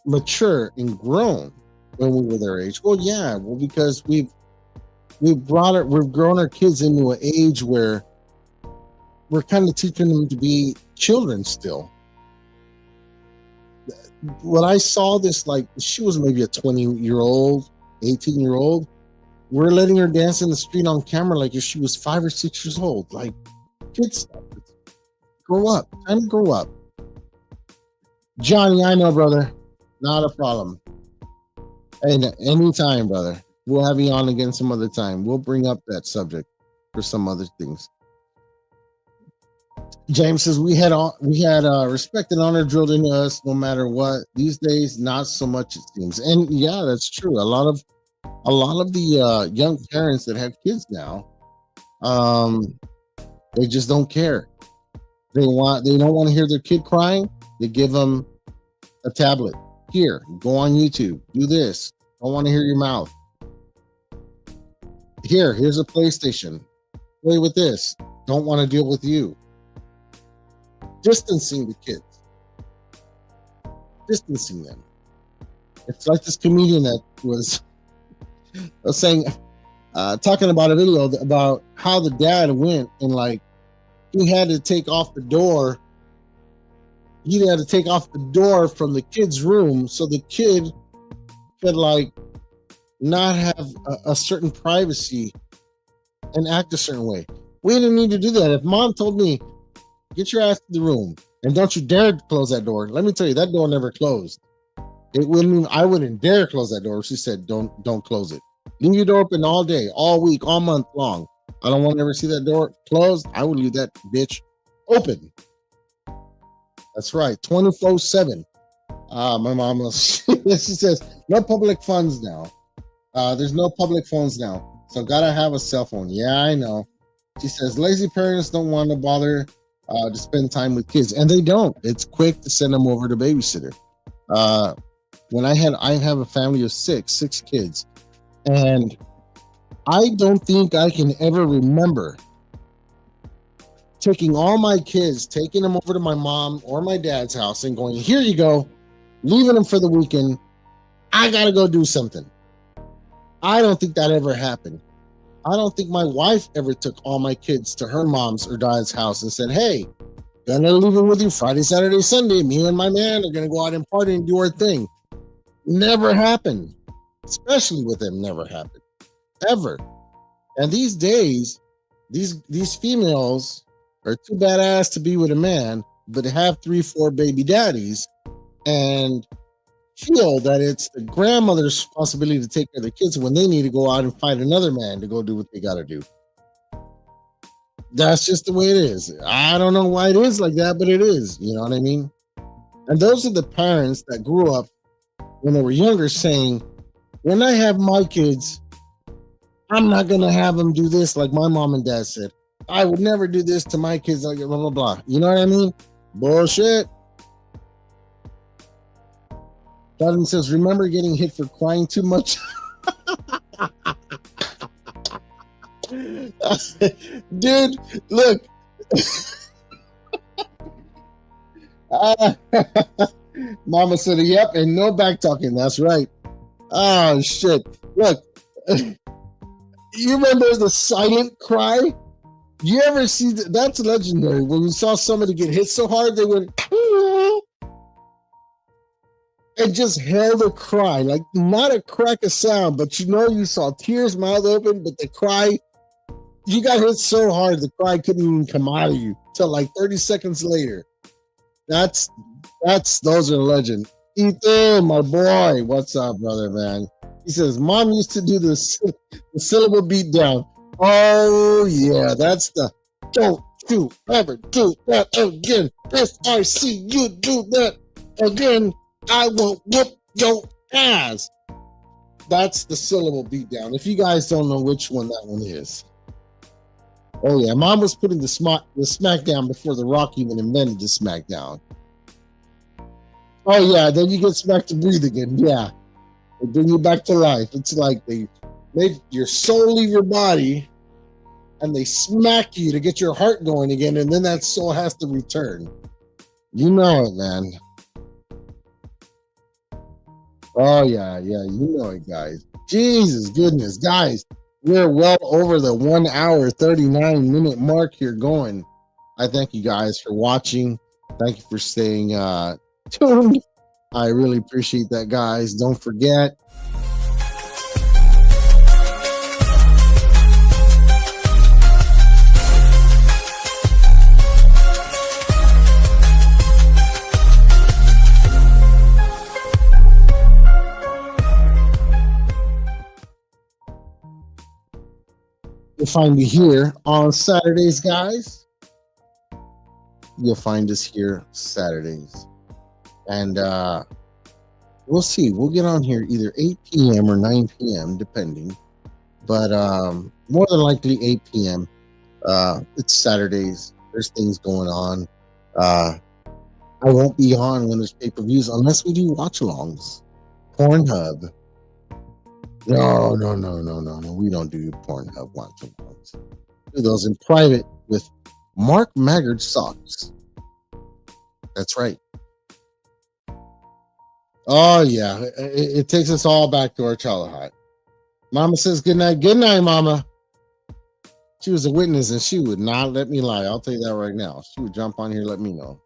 mature and grown when we were their age. Well, yeah, because we've grown our kids into an age where we're kind of teaching them to be children still. When I saw this, like, she was maybe a 20-year-old, 18-year-old. We're letting her dance in the street on camera like if she was 5 or 6 years old. Like, kids, grow up. Time to grow up. Johnny, I know, brother. Not a problem. And anytime, brother. We'll have you on again some other time. We'll bring up that subject for some other things. James says we had respect and honor drilled into us no matter what. These days, not so much, it seems. And yeah, that's true. A lot of the young parents that have kids now, they just don't care. They don't want to hear their kid crying. They give them a tablet. Here, go on YouTube. Do this. Don't want to hear your mouth. Here's a PlayStation. Play with this. Don't want to deal with you. Distancing the kids. Distancing them. It's like this comedian that was saying, talking about a video about how the dad went and like he had to take off the door. He had to take off the door from the kid's room so the kid could like not have a certain privacy and act a certain way. We didn't need to do that. If mom told me, get your ass to the room and don't you dare close that door. Let me tell you, that door never closed. I wouldn't dare close that door. She said, don't close it. Leave your door open all day, all week, all month long. I don't want to ever see that door closed. I would leave that bitch open. That's right, 24/7. My mom, she says, no public funds now. There's no public phones now, so gotta have a cell phone. Yeah, I know. She says lazy parents don't want to bother to spend time with kids, and they don't. It's quick to send them over to babysitter. When I have a family of six kids, and I don't think I can ever remember taking all my kids, taking them over to my mom or my dad's house and going, here you go, leaving them for the weekend. I got to go do something. I don't think that ever happened. I don't think my wife ever took all my kids to her mom's or dad's house and said, hey, gonna leave them with you Friday, Saturday, Sunday. Me and my man are gonna go out and party and do our thing. Never happened. Especially with them, never happened. Ever. And these days, these females are too badass to be with a man, but have 3-4 baby daddies and feel that it's the grandmother's responsibility to take care of the kids when they need to go out and find another man to go do what they got to do. That's just the way it is. I don't know why it is like that, but it is. You know what I mean? And those are the parents that grew up when they were younger saying, when I have my kids, I'm not going to have them do this like my mom and dad said. I would never do this to my kids, like blah, blah, blah. You know what I mean? Bullshit. Dalton says, remember getting hit for crying too much? Dude, look. Mama said, yep, and no back talking. That's right. Oh, shit. Look. You remember the silent cry? You ever see that? That's legendary. When you saw somebody get hit so hard, they went and just held a cry, like not a crack of sound, but you saw tears, mouth open, but the cry, you got hit so hard, the cry couldn't even come out of you till like 30 seconds later. Those are legend. Ethan, my boy, what's up, brother, man? He says, Mom used to do the syllable beat down. Oh, yeah, that's the don't you ever do that again. If I see you do that again, I will whoop your ass. That's the syllable beat down. If you guys don't know which one that one is. Oh, yeah, Mom was putting the SmackDown before The Rock even invented the SmackDown. Oh, yeah, then you get smacked to breathe again. Yeah. They bring you back to life. It's like they make your soul leave your body and they smack you to get your heart going again, and then that soul has to return. You know it, man. Oh, yeah, you know it, guys. Jesus goodness, guys. We're well over the 1 hour, 39 minute mark here going. I thank you guys for watching. Thank you for staying tuned. I really appreciate that, guys. Don't forget, you'll find me here on Saturdays, guys. You'll find us here Saturdays. And we'll see. We'll get on here either 8 p.m. or 9 p.m., depending. But more than likely 8 p.m. It's Saturdays. There's things going on. I won't be on when there's pay-per-views unless we do watch-alongs. Pornhub. No. We don't do Pornhub watch-alongs. Do those in private with Mark Maggard socks. That's right. Oh, yeah. It takes us all back to our childhood. Mama says good night. Good night, Mama. She was a witness and she would not let me lie. I'll tell you that right now. She would jump on here and let me know.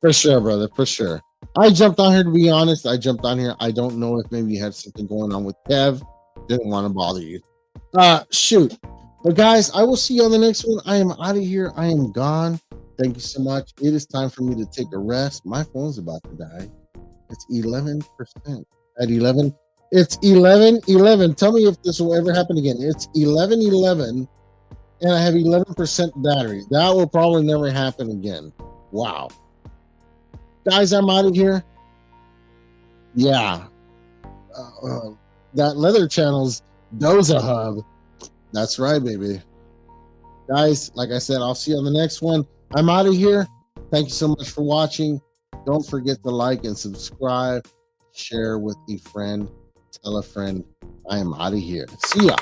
For sure, brother. For sure. I jumped on here, to be honest. I jumped on here. I don't know if maybe you had something going on with Kev. Didn't want to bother you. Shoot. But guys, I will see you on the next one. I am out of here. I am gone. Thank you so much. It is time for me to take a rest. My phone's about to die. It's 11%. At 11, it's 11:11. Tell me if this will ever happen again. It's 11:11, and I have 11% battery. That will probably never happen again. Wow. guys, I'm out of here. Yeah. That Leather Channel's Doza Hub. That's right, baby. Guys, like I said, I'll see you on the next one. I'm out of here. Thank you so much for watching. Don't forget to like and subscribe. Share with a friend. Tell a friend. I am out of here. See ya.